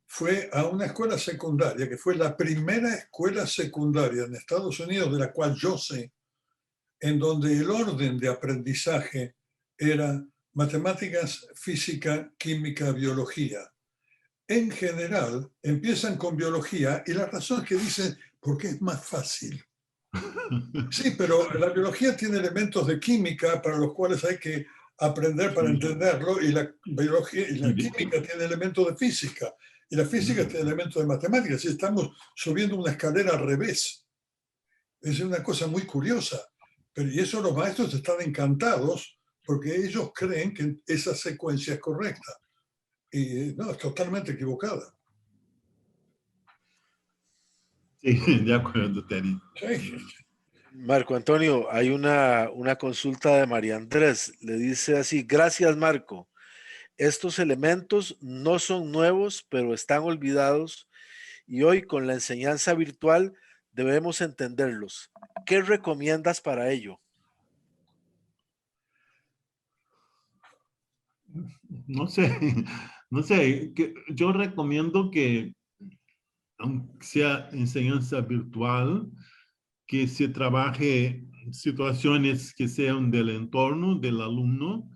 C: fue a una escuela secundaria, que fue la primera escuela secundaria en Estados Unidos de la cual yo sé, en donde el orden de aprendizaje era matemáticas, física, química, biología. En general, empiezan con biología y la razón es que dicen, porque es más fácil. Sí, pero la biología tiene elementos de química para los cuales hay que aprender para entenderlo, y la biología y la química tiene elementos de física, y la física tiene elementos de matemáticas, y estamos subiendo una escalera al revés. Es una cosa muy curiosa. Pero, y eso los maestros están encantados porque ellos creen que esa secuencia es correcta. Y no, es totalmente equivocada.
B: Sí, de acuerdo, Terry.
C: Sí.
D: Marco Antonio, hay una consulta de María Andrés. Le dice así: gracias, Marco. Estos elementos no son nuevos, pero están olvidados y hoy con la enseñanza virtual debemos entenderlos. ¿Qué recomiendas para ello?
B: No sé, no sé, yo recomiendo que, aunque sea enseñanza virtual, que se trabaje situaciones que sean del entorno del alumno,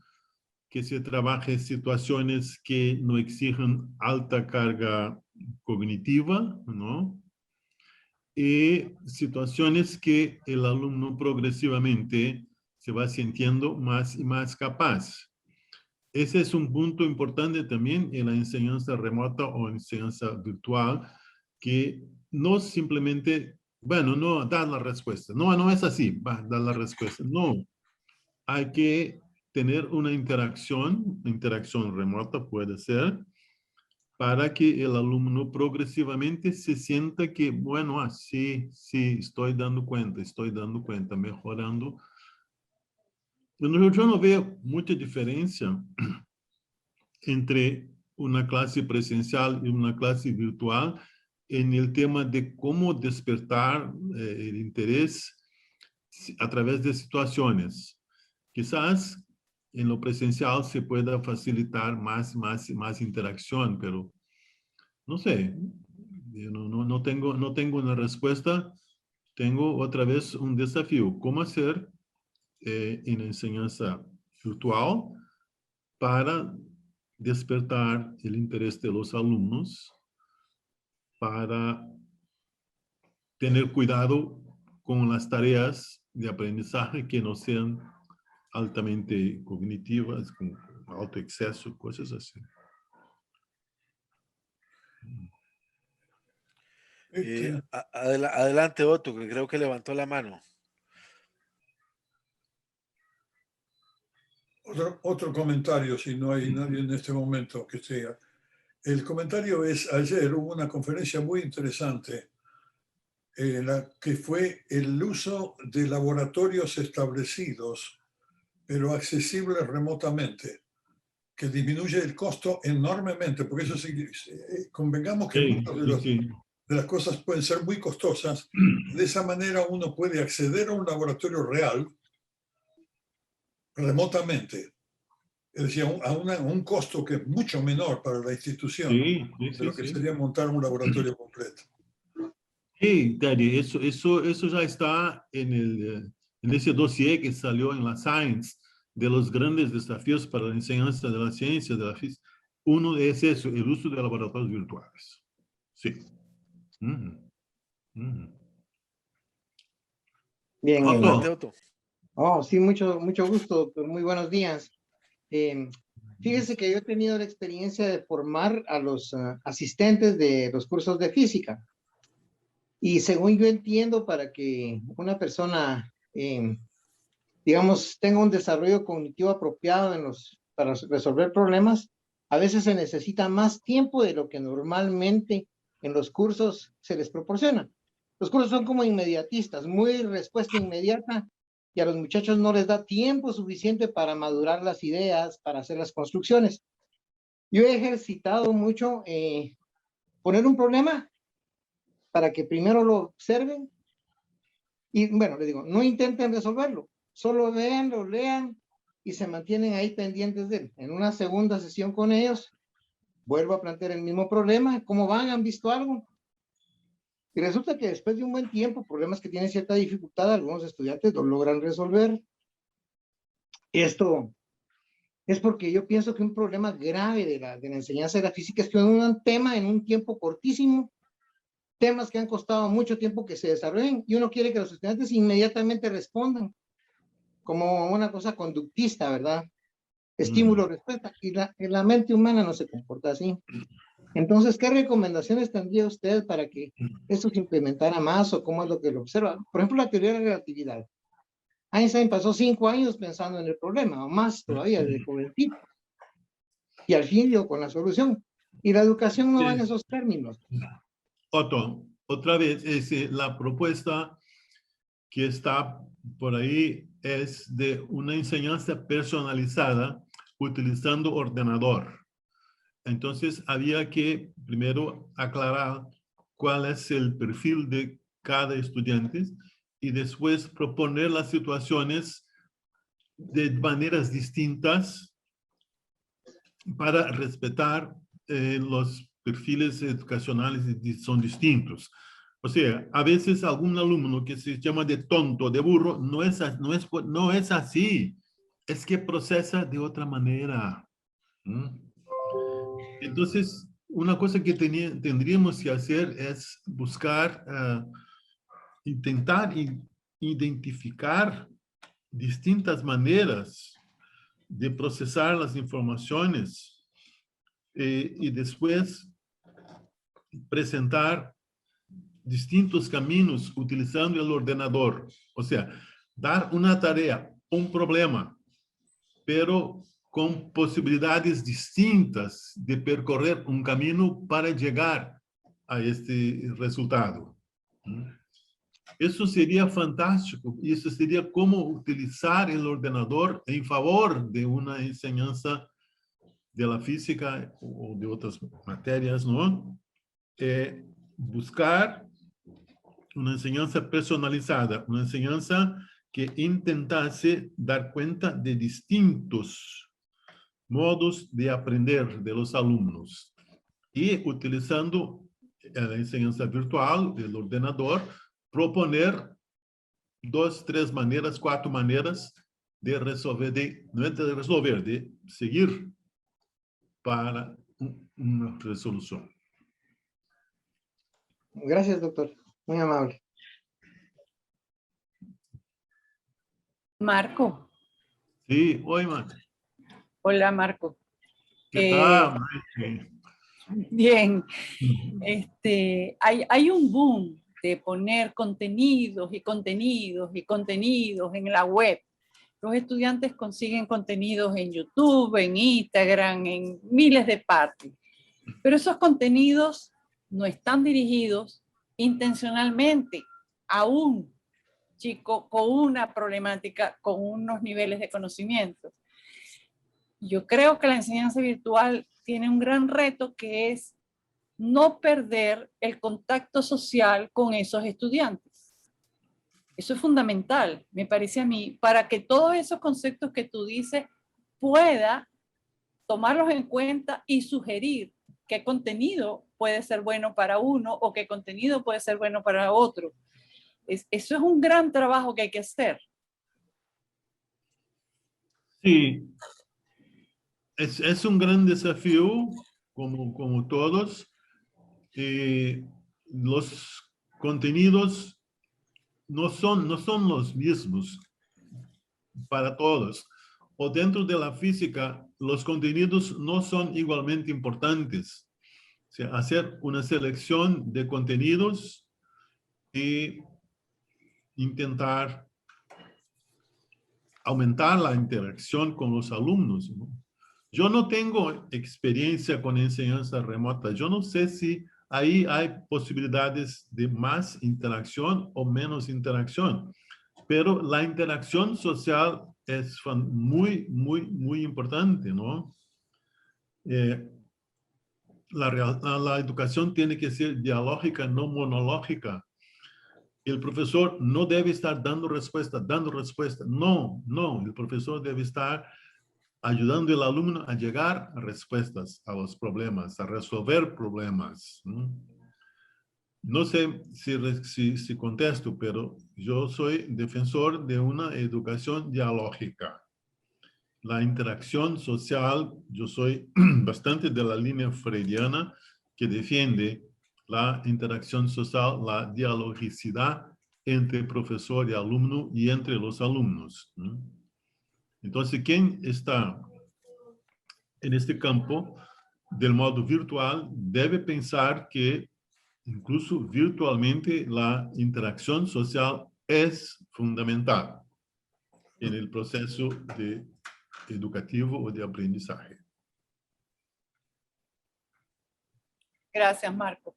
B: que se trabaje situaciones que no exijan alta carga cognitiva, ¿no? Y situaciones que el alumno progresivamente se va sintiendo más y más capaz. Ese es un punto importante también en la enseñanza remota o enseñanza virtual, que no simplemente, bueno, no dar la respuesta. No, no es así, va a dar la respuesta. No, hay que tener una interacción remota puede ser, para que el alumno progresivamente se sienta que, bueno, sí, estoy dando cuenta, mejorando. Yo no veo mucha diferencia entre una clase presencial y una clase virtual en el tema de cómo despertar el interés a través de situaciones. Quizás en lo presencial se pueda facilitar más interacción, pero no sé, yo no tengo una respuesta, tengo otra vez un desafío, cómo hacer en enseñanza virtual para despertar el interés de los alumnos, para tener cuidado con las tareas de aprendizaje que no sean altamente cognitivas, con alto exceso, cosas así.
D: Adelante, Otto, que creo que levantó la mano.
C: Otro comentario, si no hay nadie en este momento que sea. El comentario es: ayer hubo una conferencia muy interesante que fue el uso de laboratorios establecidos, pero accesibles remotamente, que disminuye el costo enormemente, porque eso sí, convengamos que muchas de las cosas pueden ser muy costosas. De esa manera uno puede acceder a un laboratorio real remotamente, es decir, a un costo que es mucho menor para la institución de lo que sería montar un laboratorio completo.
B: Sí, Teddy, eso ya está en ese dossier que salió en la Science de los grandes desafíos para la enseñanza de la ciencia, de la física. Uno es eso, el uso de laboratorios virtuales. Sí.
E: Bien.
D: Adelante, Otto.
E: Oh, sí, mucho gusto, doctor. Muy buenos días. Fíjese que yo he tenido la experiencia de formar a los asistentes de los cursos de física. Y según yo entiendo, para que una persona, digamos, tenga un desarrollo cognitivo apropiado para resolver problemas, a veces se necesita más tiempo de lo que normalmente en los cursos se les proporciona. Los cursos son como inmediatistas, muy respuesta inmediata, y a los muchachos no les da tiempo suficiente para madurar las ideas, para hacer las construcciones. Yo he ejercitado mucho poner un problema para que primero lo observen y, bueno, les digo, no intenten resolverlo, solo vean, lo lean y se mantienen ahí pendientes de él. En una segunda sesión con ellos, vuelvo a plantear el mismo problema. ¿Cómo van? ¿Han visto algo? Y resulta que después de un buen tiempo, problemas que tienen cierta dificultad, algunos estudiantes lo logran resolver. Esto es porque yo pienso que un problema grave de la enseñanza de la física es que un tema en un tiempo cortísimo, temas que han costado mucho tiempo que se desarrollen, y uno quiere que los estudiantes inmediatamente respondan como una cosa conductista, ¿verdad? Estímulo, respuesta, y la mente humana no se comporta así. Entonces, ¿qué recomendaciones tendría usted para que esto se implementara más o cómo es lo que lo observa? Por ejemplo, la teoría de la relatividad. Einstein pasó 5 años pensando en el problema, o más todavía, desde jovencito. Y al fin dio con la solución. Y la educación no va en esos términos.
B: Otto, otra vez, la propuesta que está por ahí es de una enseñanza personalizada utilizando ordenador. Entonces, había que primero aclarar cuál es el perfil de cada estudiante y después proponer las situaciones de maneras distintas para respetar los perfiles educacionales son distintos. O sea, a veces algún alumno que se llama de tonto, de burro, no es así. Es que procesa de otra manera. Entonces, una cosa que tendríamos que hacer es buscar, intentar identificar distintas maneras de procesar las informaciones y después presentar distintos caminos utilizando el ordenador. O sea, dar una tarea, un problema, pero con posibilidades distintas de percorrer un camino para llegar a este resultado. Eso sería fantástico. Y eso sería cómo utilizar el ordenador en favor de una enseñanza de la física o de otras materias, ¿no? Buscar una enseñanza personalizada, una enseñanza que intentase dar cuenta de distintos modos de aprender de los alumnos y utilizando la enseñanza virtual, el ordenador, proponer 2, 3 maneras, 4 maneras de resolver, de seguir para una resolución.
E: Gracias, doctor. Muy amable.
F: Marco.
B: Sí, oi, Marco.
F: Hola, Marco.
B: ¿Qué tal?
F: Bien. Hay un boom de poner contenidos y contenidos y contenidos en la web. Los estudiantes consiguen contenidos en YouTube, en Instagram, en miles de partes. Pero esos contenidos no están dirigidos intencionalmente a un chico con una problemática, con unos niveles de conocimiento. Yo creo que la enseñanza virtual tiene un gran reto que es no perder el contacto social con esos estudiantes. Eso es fundamental, me parece a mí, para que todos esos conceptos que tú dices pueda tomarlos en cuenta y sugerir qué contenido puede ser bueno para uno o qué contenido puede ser bueno para otro. Eso es un gran trabajo que hay que hacer.
B: Sí, es un gran desafío, como todos. Los contenidos no son los mismos para todos. O dentro de la física, los contenidos no son igualmente importantes. O sea, hacer una selección de contenidos y intentar aumentar la interacción con los alumnos, ¿no? Yo no tengo experiencia con enseñanza remota. Yo no sé si ahí hay posibilidades de más interacción o menos interacción, pero la interacción social es muy importante, ¿no? La educación tiene que ser dialógica, no monológica. El profesor no debe estar dando respuesta. No, el profesor debe estar ayudando al alumno a llegar a respuestas a los problemas, a resolver problemas. No sé si contesto, pero yo soy defensor de una educación dialógica. La interacción social, yo soy bastante de la línea freudiana que defiende la interacción social, la dialogicidad entre profesor y alumno y entre los alumnos. Entonces, ¿quién está en este campo del modo virtual debe pensar que incluso virtualmente la interacción social es fundamental en el proceso educativo o de aprendizaje.
F: Gracias, Marco.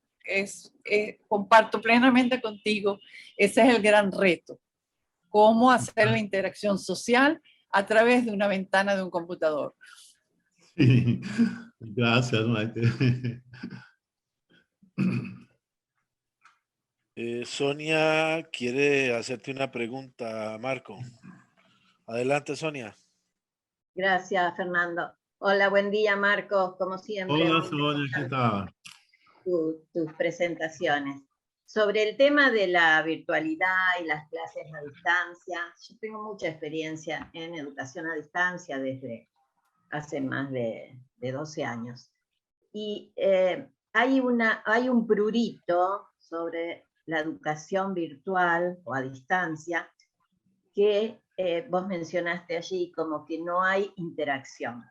F: Comparto plenamente contigo. Ese es el gran reto. Cómo hacer la interacción social a través de una ventana de un computador.
B: Sí. Gracias, Maite.
D: Sonia quiere hacerte una pregunta, Marco. Adelante, Sonia.
G: Gracias, Fernando. Hola, buen día, Marcos. Como siempre,
B: Hola,
G: muy
B: Sonia, ¿qué tal?
G: tus presentaciones. Sobre el tema de la virtualidad y las clases a distancia, yo tengo mucha experiencia en educación a distancia desde hace más de 12 años. Y hay un prurito sobre la educación virtual o a distancia que vos mencionaste allí, como que no hay interacción.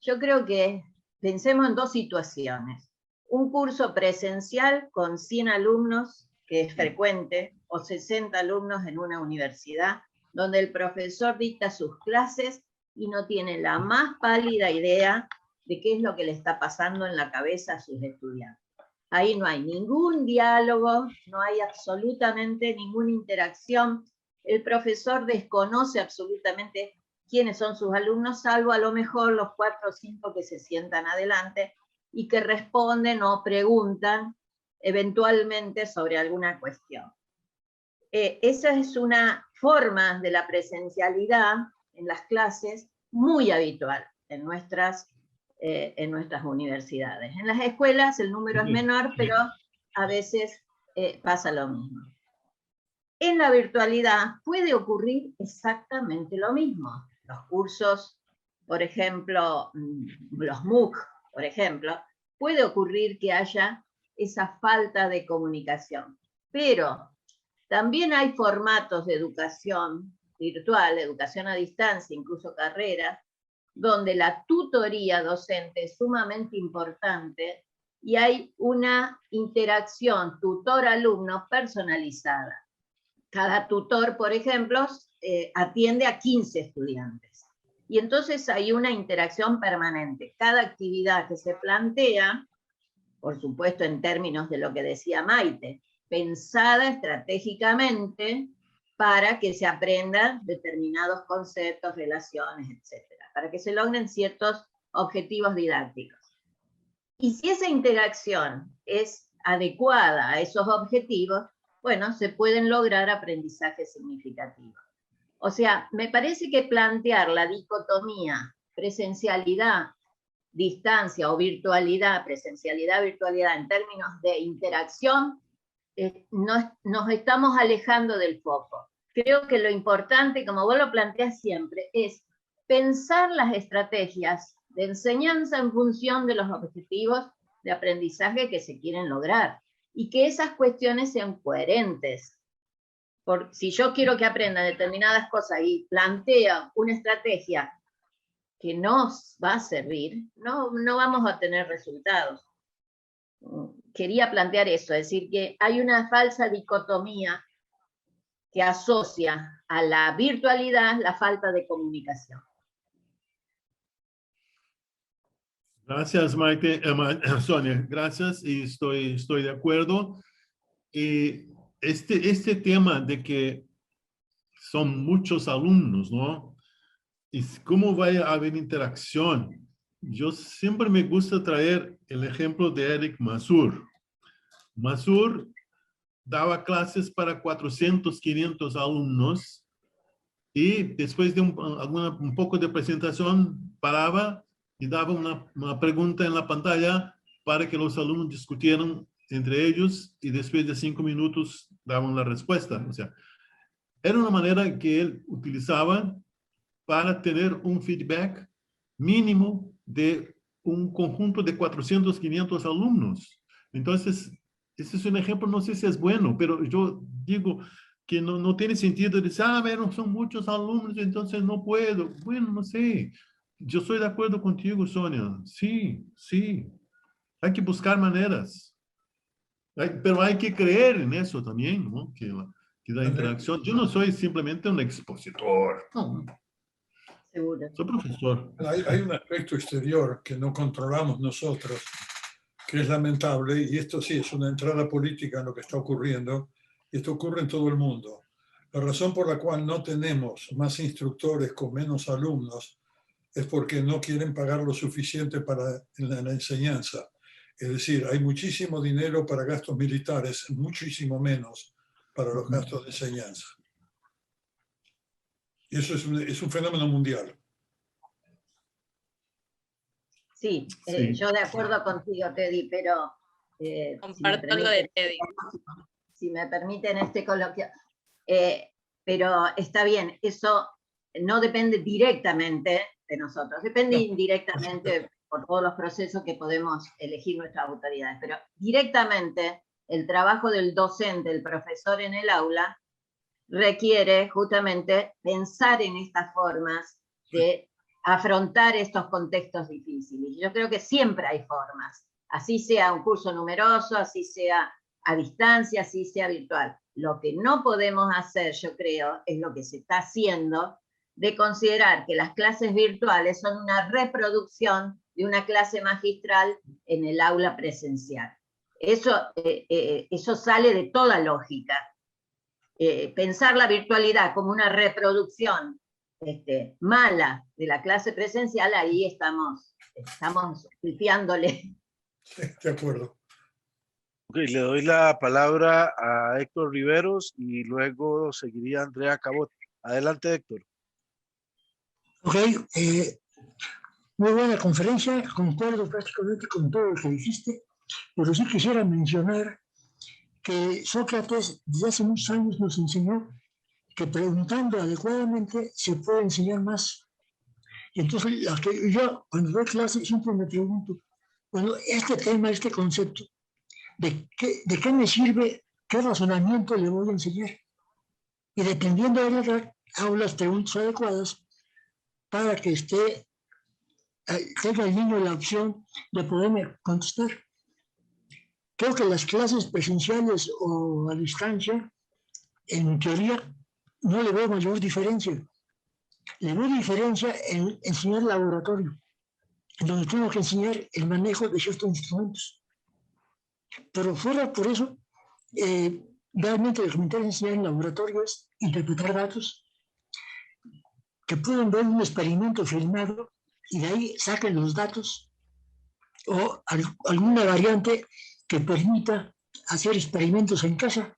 G: Yo creo que pensemos en dos situaciones. Un curso presencial con 100 alumnos, que es frecuente, o 60 alumnos en una universidad, donde el profesor dicta sus clases y no tiene la más pálida idea de qué es lo que le está pasando en la cabeza a sus estudiantes. Ahí no hay ningún diálogo, no hay absolutamente ninguna interacción. El profesor desconoce absolutamente quiénes son sus alumnos, salvo a lo mejor los 4 o 5 que se sientan adelante y que responden o preguntan eventualmente sobre alguna cuestión. Esa es una forma de la presencialidad en las clases muy habitual en nuestras universidades. En las escuelas el número es menor, pero a veces pasa lo mismo. En la virtualidad puede ocurrir exactamente lo mismo. Los cursos, por ejemplo, los MOOC, por ejemplo, puede ocurrir que haya esa falta de comunicación. Pero también hay formatos de educación virtual, educación a distancia, incluso carreras, donde la tutoría docente es sumamente importante y hay una interacción tutor-alumno personalizada. Cada tutor, por ejemplo, atiende a 15 estudiantes. Y entonces hay una interacción permanente. Cada actividad que se plantea, por supuesto en términos de lo que decía Maite, pensada estratégicamente para que se aprendan determinados conceptos, relaciones, etcétera, para que se logren ciertos objetivos didácticos. Y si esa interacción es adecuada a esos objetivos, bueno, se pueden lograr aprendizajes significativos. O sea, me parece que plantear la dicotomía presencialidad, distancia o virtualidad, presencialidad, virtualidad, en términos de interacción, nos estamos alejando del foco. Creo que lo importante, como vos lo planteás siempre, es pensar las estrategias de enseñanza en función de los objetivos de aprendizaje que se quieren lograr y que esas cuestiones sean coherentes. Porque si yo quiero que aprenda determinadas cosas y planteo una estrategia que nos va a servir, no vamos a tener resultados. Quería plantear eso, es decir, que hay una falsa dicotomía que asocia a la virtualidad la falta de comunicación.
B: Gracias, Maite, Sonia, gracias y estoy de acuerdo. Y este tema de que son muchos alumnos, ¿no? Y cómo va a haber interacción. Yo siempre me gusta traer el ejemplo de Eric Mazur. Mazur daba clases para 400, 500 alumnos y después de un poco de presentación paraba y daba una pregunta en la pantalla para que los alumnos discutieran entre ellos y después de 5 minutos daban la respuesta. O sea, era una manera que él utilizaba para tener un feedback mínimo de un conjunto de 400, 500 alumnos. Entonces, ese es un ejemplo, no sé si es bueno, pero yo digo que no tiene sentido decir, bueno, son muchos alumnos, entonces no puedo. Bueno, no sé. Yo estoy de acuerdo contigo, Sonia. Sí, sí. Hay que buscar maneras. Pero hay que creer en eso también, ¿no? Que la interacción. Yo no soy simplemente un expositor. No.
G: Seguro.
B: Soy profesor.
C: Hay un aspecto exterior que no controlamos nosotros, que es lamentable, y esto sí es una entrada política en lo que está ocurriendo, y esto ocurre en todo el mundo. La razón por la cual no tenemos más instructores con menos alumnos es porque no quieren pagar lo suficiente para la enseñanza. Es decir, hay muchísimo dinero para gastos militares, muchísimo menos para los gastos de enseñanza. Y eso es un fenómeno mundial.
G: Sí,
B: Sí.
G: yo de acuerdo contigo, Teddy, pero
H: Comparto lo de Teddy.
G: si me permiten este coloquio, pero está bien, eso no depende directamente de nosotros, depende indirectamente por todos los procesos que podemos elegir nuestras autoridades, pero directamente el trabajo del docente, el profesor en el aula, requiere justamente pensar en estas formas de afrontar estos contextos difíciles. Yo creo que siempre hay formas, así sea un curso numeroso, así sea a distancia, así sea virtual. Lo que no podemos hacer, yo creo, es lo que se está haciendo, de considerar que las clases virtuales son una reproducción de una clase magistral en el aula presencial. Eso sale de toda lógica. Pensar la virtualidad como una reproducción mala de la clase presencial, ahí estamos pifiándole.
C: Sí, de acuerdo.
D: Ok, le doy la palabra a Héctor Riveros y luego seguiría Andrea Cabot. Adelante, Héctor.
I: Ok, muy buena conferencia, concuerdo prácticamente con todo lo que dijiste, pero sí quisiera mencionar que Sócrates desde hace muchos años nos enseñó que preguntando adecuadamente se puede enseñar más. Y entonces yo cuando doy clase siempre me pregunto, bueno, este tema, este concepto, ¿de qué me sirve? ¿Qué razonamiento le voy a enseñar? Y dependiendo de la edad, hago las preguntas adecuadas para que tenga el niño la opción de poderme contestar. Creo que las clases presenciales o a distancia, en teoría, no le veo mayor diferencia. Le veo diferencia en enseñar laboratorio, en donde tengo que enseñar el manejo de ciertos instrumentos. Pero fuera por eso, realmente lo que me interesa enseñar en laboratorio es interpretar datos, que pueden ver un experimento filmado y de ahí saquen los datos o alguna variante que permita hacer experimentos en casa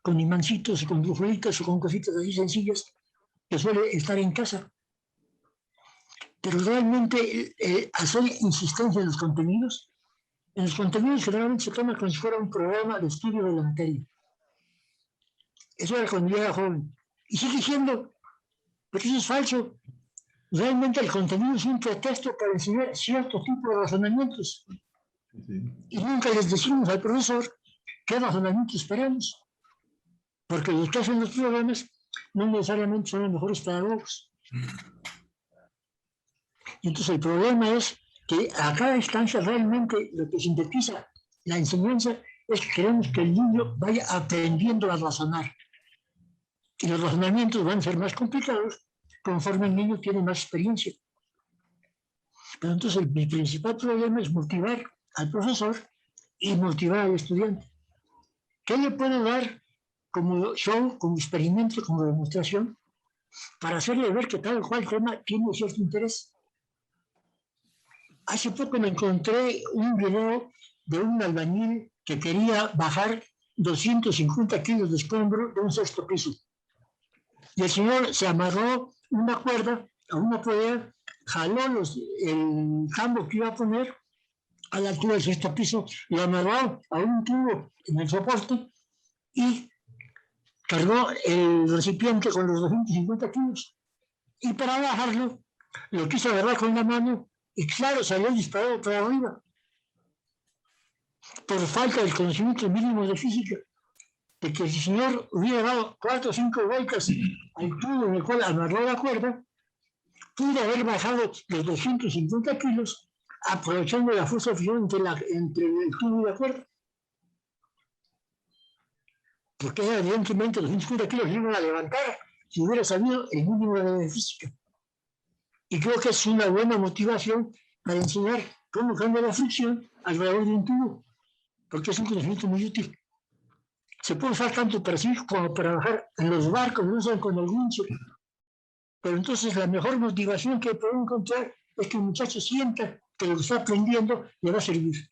I: con imancitos, con brujolitas o con cositas así sencillas que suele estar en casa. Pero realmente hacer insistencia en los contenidos generalmente se toma como si fuera un programa de estudio de la materia. Eso era cuando yo era joven. Y sigue siendo, pero eso es falso. Realmente el contenido es un pretexto para enseñar cierto tipo de razonamientos. Y nunca les decimos al profesor qué razonamiento esperamos. Porque los que hacen los programas no necesariamente son los mejores pedagogos. Y entonces el problema es que a cada instancia realmente lo que sintetiza la enseñanza es que queremos que el niño vaya aprendiendo a razonar. Y los razonamientos van a ser más complicados conforme el niño tiene más experiencia. Pero entonces mi principal problema es motivar al profesor y motivar al estudiante. ¿Qué le puedo dar como show, como experimento, como demostración, para hacerle ver que tal o cual tema tiene cierto interés? Hace poco me encontré un video de un albañil que quería bajar 250 kilos de escombro de un sexto piso. Y el señor se amarró una cuerda a una polea, jaló el cambo que iba a poner a la altura del sexto piso, lo amarró a un tubo en el soporte y cargó el recipiente con los 250 kilos. Y para bajarlo, lo quiso agarrar con la mano y claro, salió disparado para arriba. Por falta del conocimiento mínimo de física, de que el señor hubiera dado 4 o 5 vueltas al tubo en el cual amarró la cuerda, pudo haber bajado los 250 kilos aprovechando la fuerza de fricción entre el tubo y la cuerda. Porque evidentemente los 150 kilos se iban a levantar si hubiera sabido el mínimo de física. Y creo que es una buena motivación para enseñar cómo cambia la fricción alrededor de un tubo, porque es un conocimiento muy útil. Se puede usar tanto para sí como para bajar en los barcos, lo usan con el wincho. Pero entonces la mejor motivación que puedo encontrar es que el muchacho sienta que lo que está aprendiendo le va a servir.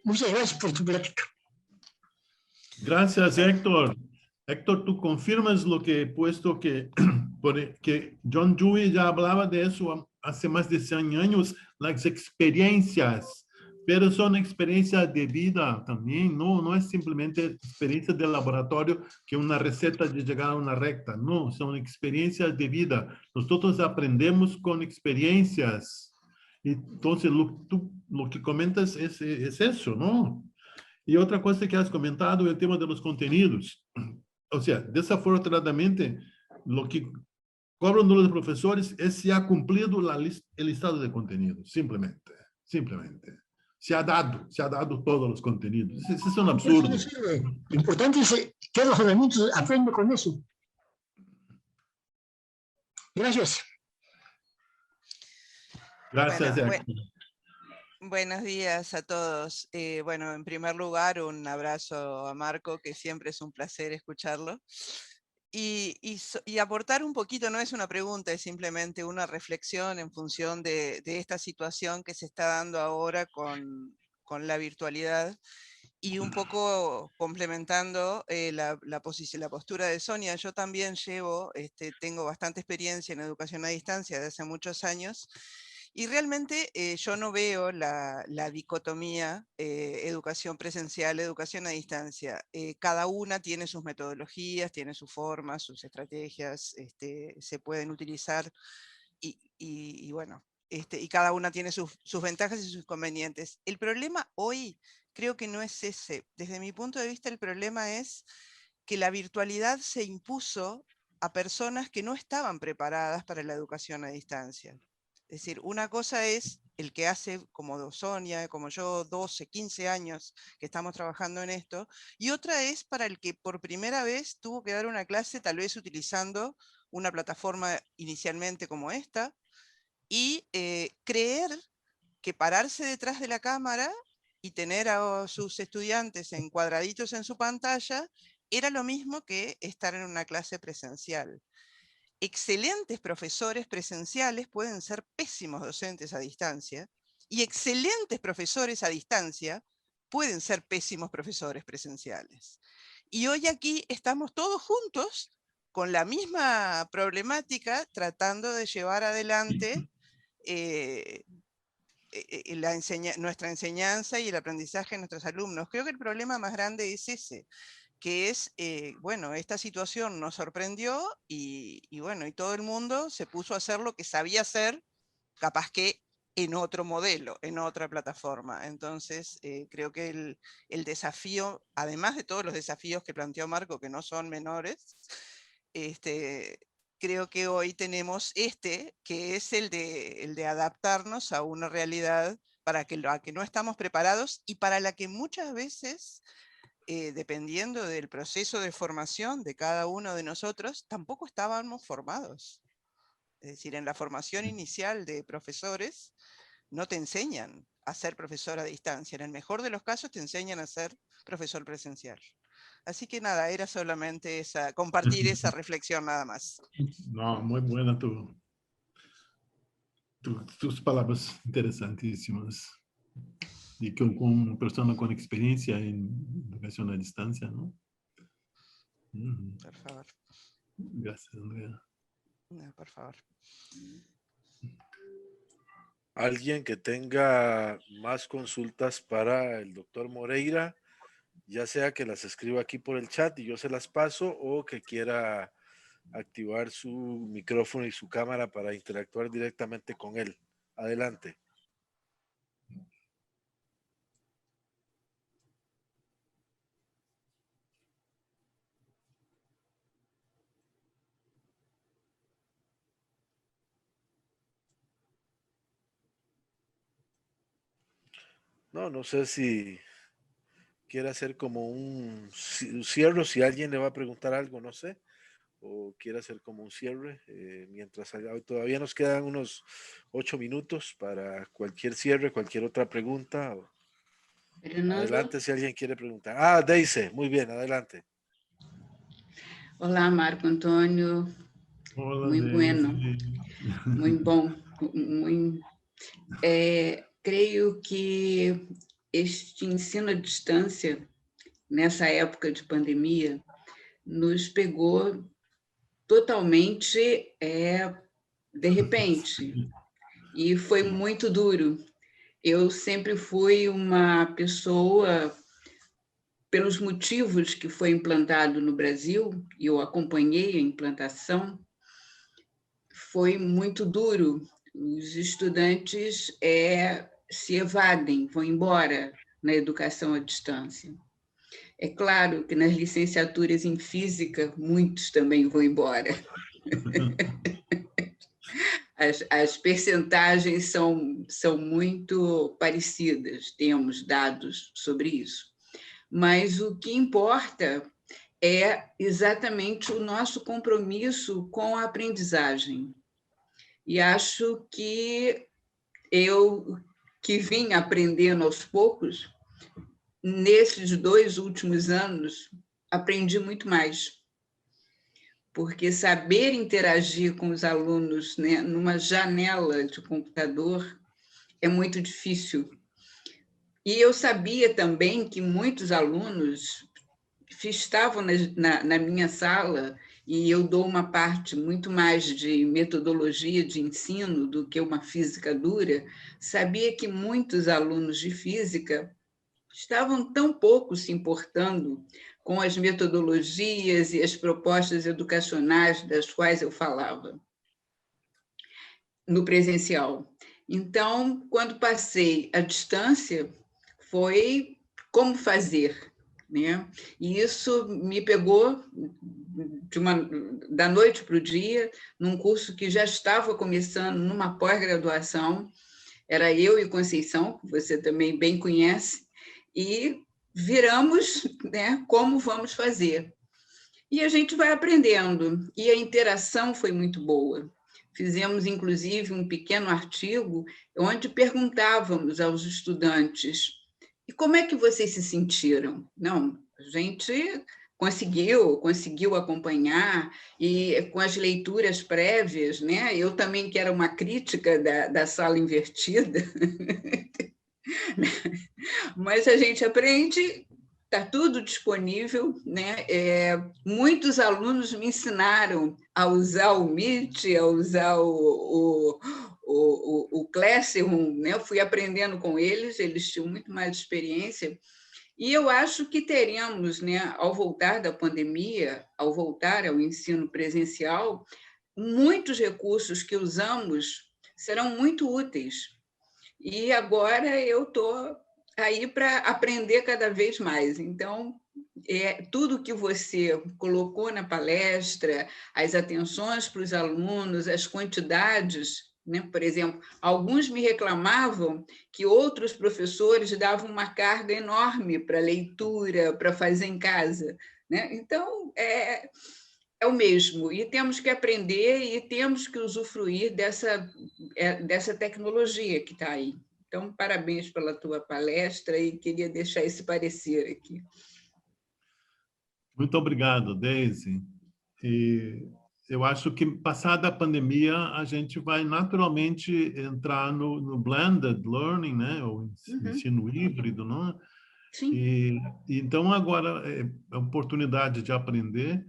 I: Muchas gracias por tu plática.
B: Gracias, Héctor. Héctor, tú confirmas lo que he puesto que John Dewey ya hablaba de eso hace más de 100 años, las experiencias, pero son experiencias de vida también, no es simplemente experiencias de laboratorio que una receta de llegar a una recta, no, son experiencias de vida. Nosotros aprendemos con experiencias. Entonces, lo que comentas es eso, ¿no? Y otra cosa que has comentado es el tema de los contenidos. O sea, desafortunadamente, lo que cobran los profesores es si ha cumplido el listado de contenidos, simplemente. Se ha dado todos los contenidos. Eso es un absurdo.
I: Lo importante es que los elementos aprenden con eso. Gracias.
B: Gracias,
J: Bueno,
B: Héctor.
J: Buenos días a todos. Bueno, en primer lugar, un abrazo a Marco, que siempre es un placer escucharlo. Y aportar un poquito, no es una pregunta, es simplemente una reflexión en función de esta situación que se está dando ahora con la virtualidad y un poco complementando la postura de Sonia. Yo también tengo bastante experiencia en educación a distancia de hace muchos años. Y realmente yo no veo la dicotomía educación presencial, educación a distancia. Cada una tiene sus metodologías, tiene sus formas, sus estrategias, se pueden utilizar y bueno, y cada una tiene sus ventajas y sus inconvenientes. El problema hoy creo que no es ese. Desde mi punto de vista, el problema es que la virtualidad se impuso a personas que no estaban preparadas para la educación a distancia. Es decir, una cosa es el que hace, como Sonia, como yo, 12, 15 años que estamos trabajando en esto, y otra es para el que por primera vez tuvo que dar una clase, tal vez utilizando una plataforma inicialmente como esta, y creer que pararse detrás de la cámara y tener a sus estudiantes encuadraditos en su pantalla era lo mismo que estar en una clase presencial. Excelentes profesores presenciales pueden ser pésimos docentes a distancia, y excelentes profesores a distancia pueden ser pésimos profesores presenciales. Y hoy aquí estamos todos juntos con la misma problemática, tratando de llevar adelante nuestra enseñanza y el aprendizaje de nuestros alumnos. Creo que el problema más grande es ese, que es, bueno, esta situación nos sorprendió y bueno, y todo el mundo se puso a hacer lo que sabía hacer, capaz que en otro modelo, en otra plataforma. Entonces, creo que el desafío, además de todos los desafíos que planteó Marco, que no son menores, creo que hoy tenemos que es el de adaptarnos a una realidad para la que no estamos preparados y para la que muchas veces, dependiendo del proceso de formación de cada uno de nosotros, tampoco estábamos formados. Es decir, en la formación inicial de profesores no te enseñan a ser profesor a distancia. En el mejor de los casos te enseñan a ser profesor presencial. Así que nada, era solamente compartir esa reflexión nada más.
B: No, muy buena tus palabras interesantísimas. Y con una persona con experiencia en educación a distancia, ¿no?
J: Por favor.
B: Gracias, Andrea.
J: No, por favor.
D: Alguien que tenga más consultas para el doctor Moreira, ya sea que las escriba aquí por el chat y yo se las paso, o que quiera activar su micrófono y su cámara para interactuar directamente con él. Adelante. No, no sé si quiere hacer como un cierre, si alguien le va a preguntar algo, no sé, o quiere hacer como un cierre, mientras todavía nos quedan unos 8 minutos para cualquier cierre, cualquier otra pregunta.
K: Fernando.
D: Adelante si alguien quiere preguntar. Ah, Deise, muy bien, adelante.
K: Olá, Marco Antônio.
B: Olá,
K: Muito bueno. Muito bom. Creio que este ensino à distância, nessa época de pandemia, nos pegou totalmente de repente, e foi muito duro. Eu sempre fui uma pessoa, pelos motivos que foi implantado no Brasil, e eu acompanhei a implantação, foi muito duro. Os estudantes se evadem, vão embora na educação à distância. É claro que nas licenciaturas em física, muitos também vão embora. As percentagens são muito parecidas, temos dados sobre isso. Mas o que importa é exatamente o nosso compromisso com a aprendizagem. E acho que eu, que vim aprendendo aos poucos, nesses 2 últimos anos, aprendi muito mais. Porque saber interagir com os alunos, né, numa janela de computador é muito difícil. E eu sabia também que muitos alunos estavam na minha sala, e eu dou uma parte muito mais de metodologia de ensino do que uma física dura, sabia que muitos alunos de física estavam tão pouco se importando com as metodologias e as propostas educacionais das quais eu falava no presencial. Então, quando passei à distância, foi como fazer, né? E isso me pegou da noite para o dia, num curso que já estava começando, numa pós-graduação, era eu e Conceição, que você também bem conhece, e viramos, né, como vamos fazer. E a gente vai aprendendo, e a interação foi muito boa. Fizemos, inclusive, um pequeno artigo onde perguntávamos aos estudantes: e como é que vocês se sentiram? Não, a gente conseguiu acompanhar, e com as leituras prévias, né? Eu também, que era uma crítica da sala invertida, mas a gente aprende, está tudo disponível, né? Muitos alunos me ensinaram a usar o Meet, a usar o Classroom, né? Eu fui aprendendo com eles, eles tinham muito mais experiência. E eu acho que teremos, né, ao voltar da pandemia, ao voltar ao ensino presencial, muitos recursos que usamos serão muito úteis. E agora eu estou aí para aprender cada vez mais. Então, tudo que você colocou na palestra, as atenções para os alunos, as quantidades, né? Por exemplo, alguns me reclamavam que outros professores davam uma carga enorme para leitura, para fazer em casa, né? Então, é o mesmo, e temos que aprender e temos que usufruir dessa tecnologia que está aí. Então, parabéns pela tua palestra, e queria deixar esse parecer aqui.
B: Muito obrigado, Deise. E eu acho que, passada a pandemia, a gente vai naturalmente entrar no blended learning, né? O ensino híbrido, não é?
K: Sim.
B: E então, agora, é a oportunidade de aprender.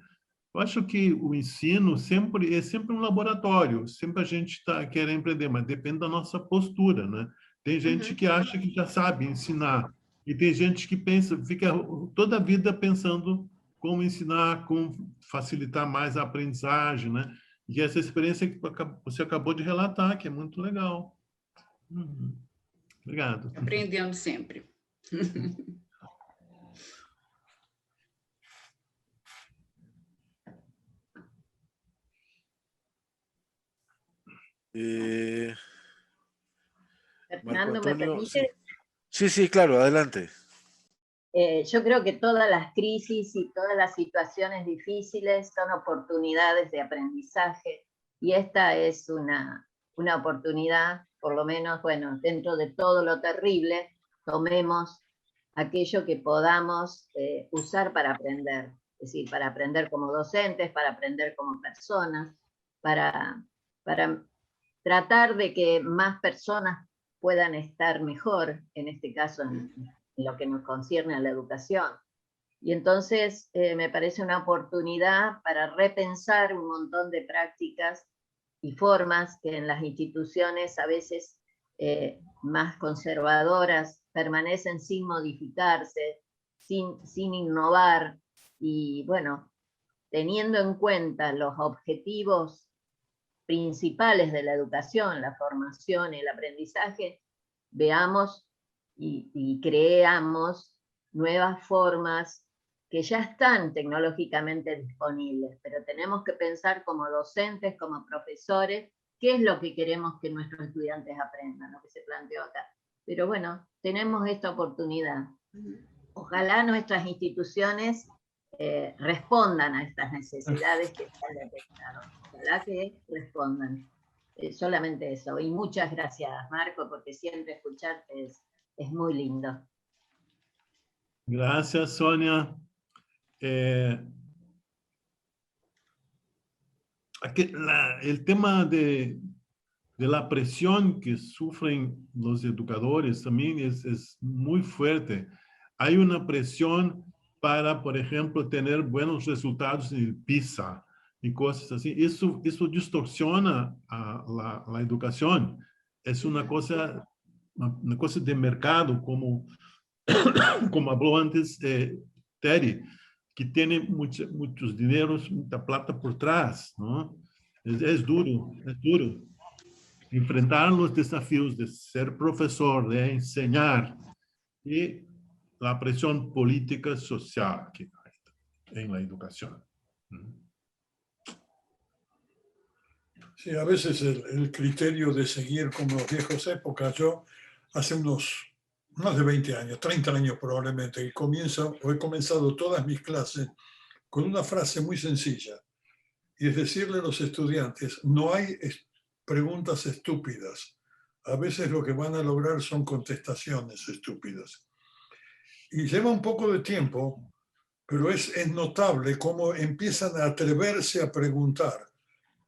B: Eu acho que o ensino é sempre um laboratório, sempre a gente quer aprender, mas depende da nossa postura, né? Tem gente que acha que já sabe ensinar, e tem gente que fica toda a vida pensando como ensinar, como facilitar mais a aprendizagem, né? E essa experiência que você acabou de relatar, que é muito legal. Obrigado.
K: Aprendendo sempre.
G: Fernando, ¿me permite?
D: Sí, sí, claro, adelante.
G: Yo creo que todas las crisis y todas las situaciones difíciles son oportunidades de aprendizaje, y esta es una oportunidad, por lo menos, bueno, dentro de todo lo terrible, tomemos aquello que podamos usar para aprender, es decir, para aprender como docentes, para aprender como personas, para tratar de que más personas puedan estar mejor, en este caso en lo que nos concierne a la educación. Y entonces me parece una oportunidad para repensar un montón de prácticas y formas que en las instituciones a veces más conservadoras permanecen sin modificarse, sin innovar, y bueno, teniendo en cuenta los objetivos principales de la educación, la formación y el aprendizaje, veamos y creamos nuevas formas que ya están tecnológicamente disponibles, pero tenemos que pensar como docentes, como profesores, qué es lo que queremos que nuestros estudiantes aprendan, lo que se planteó acá. Pero bueno, tenemos esta oportunidad. Ojalá nuestras instituciones respondan a estas necesidades que se han detectado. Ojalá que respondan. Solamente eso. Y muchas gracias, Marco, porque siempre escucharte es muy lindo.
B: Gracias, Sonia. El tema de la presión que sufren los educadores también es muy fuerte. Hay una presión para, por ejemplo, tener buenos resultados en el PISA y cosas así. Eso distorsiona a la educación. Es una cosa de mercado, como habló antes Terry, que tiene muchos dineros, mucha plata por trás, ¿no? Es duro enfrentar los desafíos de ser profesor, de enseñar, y la presión política social que hay en la educación.
C: Sí, a veces el criterio de seguir como las viejas épocas. Yo hace más de 20 años, 30 años probablemente, he comenzado todas mis clases con una frase muy sencilla, y es decirle a los estudiantes: no hay preguntas estúpidas. A veces lo que van a lograr son contestaciones estúpidas. Y lleva un poco de tiempo, pero es notable cómo empiezan a atreverse a preguntar.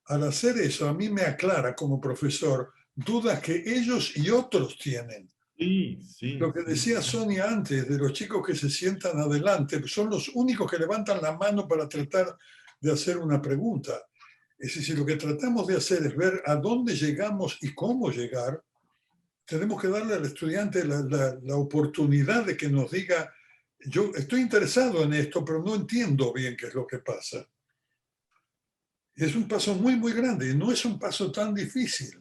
C: Al hacer eso, a mí me aclara como profesor dudas que ellos y otros tienen.
B: Sí, sí.
C: Lo que decía Sonia antes, de los chicos que se sientan adelante, son los únicos que levantan la mano para tratar de hacer una pregunta. Es decir, lo que tratamos de hacer es ver a dónde llegamos y cómo llegar. Tenemos que darle al estudiante la oportunidad de que nos diga: yo estoy interesado en esto, pero no entiendo bien qué es lo que pasa. Es un paso muy, muy grande, y no es un paso tan difícil,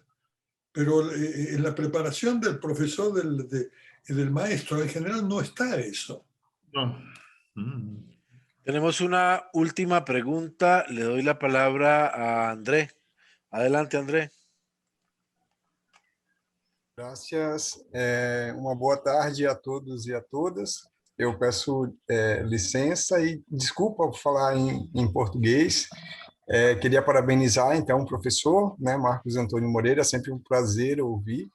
C: pero en la preparación del profesor, del maestro, en general no está eso.
B: No.
D: Tenemos una última pregunta. Le doy la palabra a André. Adelante, André.
L: Graças. Uma boa tarde a todos e a todas. Eu peço licença e desculpa por falar em português. Queria parabenizar, então, o professor, né, Marcos Antônio Moreira. É sempre um prazer ouvir.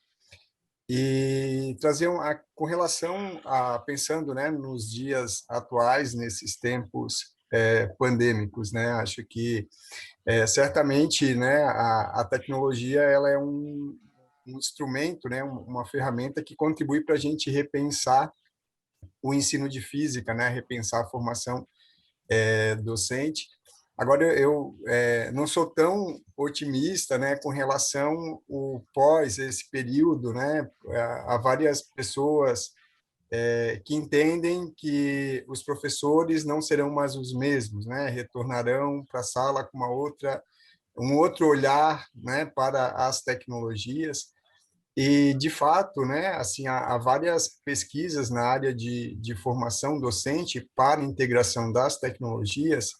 L: E trazer com relação a, pensando, né, nos dias atuais, nesses tempos pandêmicos, né, acho que certamente, né, a tecnologia ela é um instrumento, né, uma ferramenta que contribui para a gente repensar o ensino de física, né, repensar a formação docente. Agora, eu não sou tão otimista, né, com relação ao pós esse período, né, há várias pessoas que entendem que os professores não serão mais os mesmos, né, retornarão para a sala com um outro olhar, né, para as tecnologias. E, de fato, né, assim, há várias pesquisas na área de formação docente para a integração das tecnologias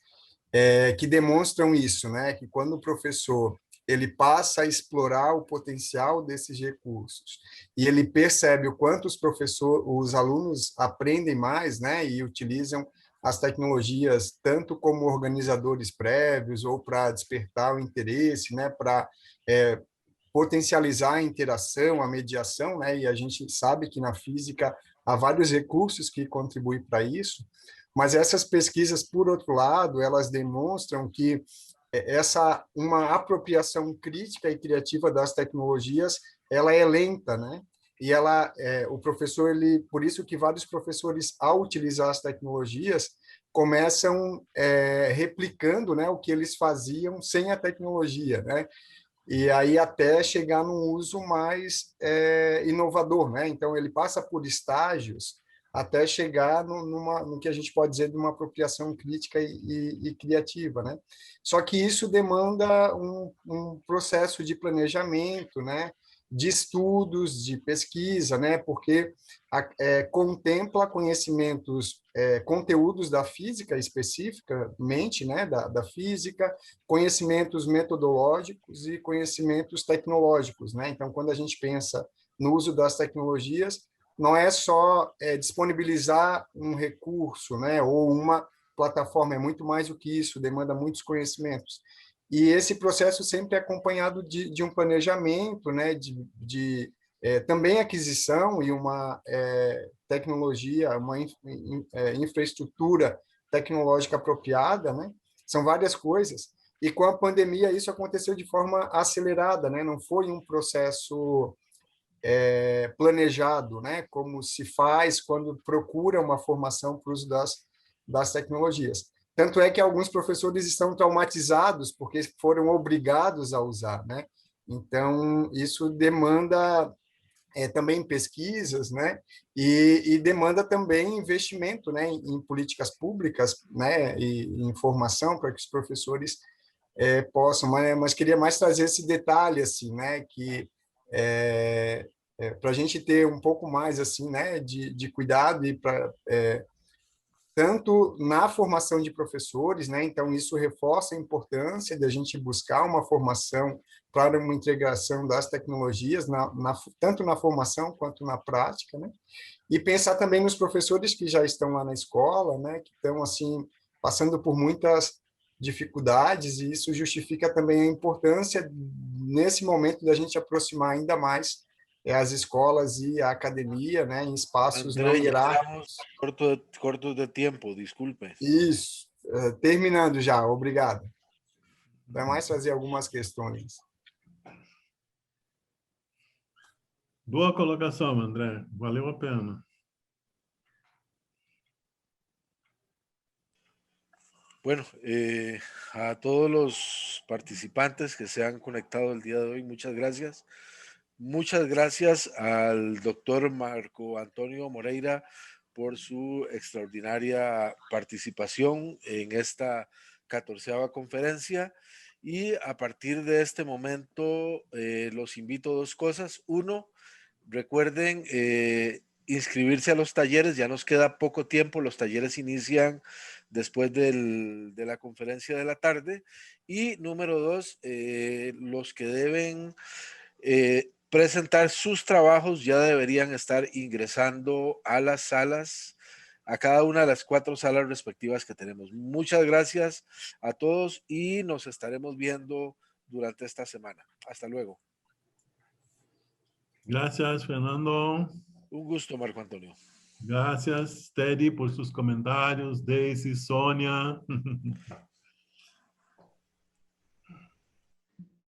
L: que demonstram isso, né, que quando o professor ele passa a explorar o potencial desses recursos e ele percebe o quanto os alunos aprendem mais, né, e utilizam as tecnologias tanto como organizadores prévios ou para despertar o interesse, né, para potencializar a interação, a mediação, né, e a gente sabe que na física há vários recursos que contribuem para isso, mas essas pesquisas, por outro lado, elas demonstram que uma apropriação crítica e criativa das tecnologias, ela é lenta, né? E o professor, por isso que vários professores, ao utilizar as tecnologias, começam replicando, né, o que eles faziam sem a tecnologia, né? E aí até chegar num uso mais inovador, né? Então ele passa por estágios até chegar no que a gente pode dizer de uma apropriação crítica e criativa, né? Só que isso demanda um processo de planejamento, né? De estudos, de pesquisa, né? Porque contempla conhecimentos, conteúdos da física especificamente, né? Da física, conhecimentos metodológicos e conhecimentos tecnológicos, né? Então, quando a gente pensa no uso das tecnologias, não é só disponibilizar um recurso, né, ou uma plataforma, é muito mais do que isso, demanda muitos conhecimentos. E esse processo sempre é acompanhado de um planejamento, né, também aquisição e uma tecnologia, uma infraestrutura tecnológica apropriada, né? São várias coisas. E com a pandemia isso aconteceu de forma acelerada, né? Não foi um processo planejado, né? Como se faz quando procura uma formação para o uso das tecnologias. Tanto é que alguns professores estão traumatizados porque foram obrigados a usar, né? Então, isso demanda também pesquisas, né? E demanda também investimento, né? Em políticas públicas, né? E em formação para que os professores possam. Mas queria mais trazer esse detalhe, assim, né? Que para a gente ter um pouco mais, assim, né? De cuidado e para tanto na formação de professores, né? Então isso reforça a importância de a gente buscar uma formação para uma integração das tecnologias, tanto na formação quanto na prática, né? E pensar também nos professores que já estão lá na escola, né? Que estão assim passando por muitas dificuldades e isso justifica também a importância nesse momento da gente aproximar ainda mais as escolas e a academia, né, em espaços
D: André,
L: não hierárquicos.
D: Corto de tempo, desculpe.
L: Isso, terminando já, obrigado. Vai mais fazer algumas questões.
B: Boa colocação, André. Valeu a pena.
D: Bueno, a todos los participantes que se han conectado el día de hoy, muchas gracias. Muchas gracias al doctor Marco Antonio Moreira por su extraordinaria participación en esta 14ª conferencia. Y a partir de este momento los invito a dos cosas. Uno, recuerden inscribirse a los talleres, ya nos queda poco tiempo, los talleres inician después de la conferencia de la tarde. Y número dos, los que deben presentar sus trabajos ya deberían estar ingresando a las salas, a cada una de las 4 salas respectivas que tenemos. Muchas gracias a todos y nos estaremos viendo durante esta semana. Hasta luego.
B: Gracias, Fernando.
D: Un gusto, Marco Antonio.
B: Gracias, Teddy, por sus comentarios. Daisy, Sonia.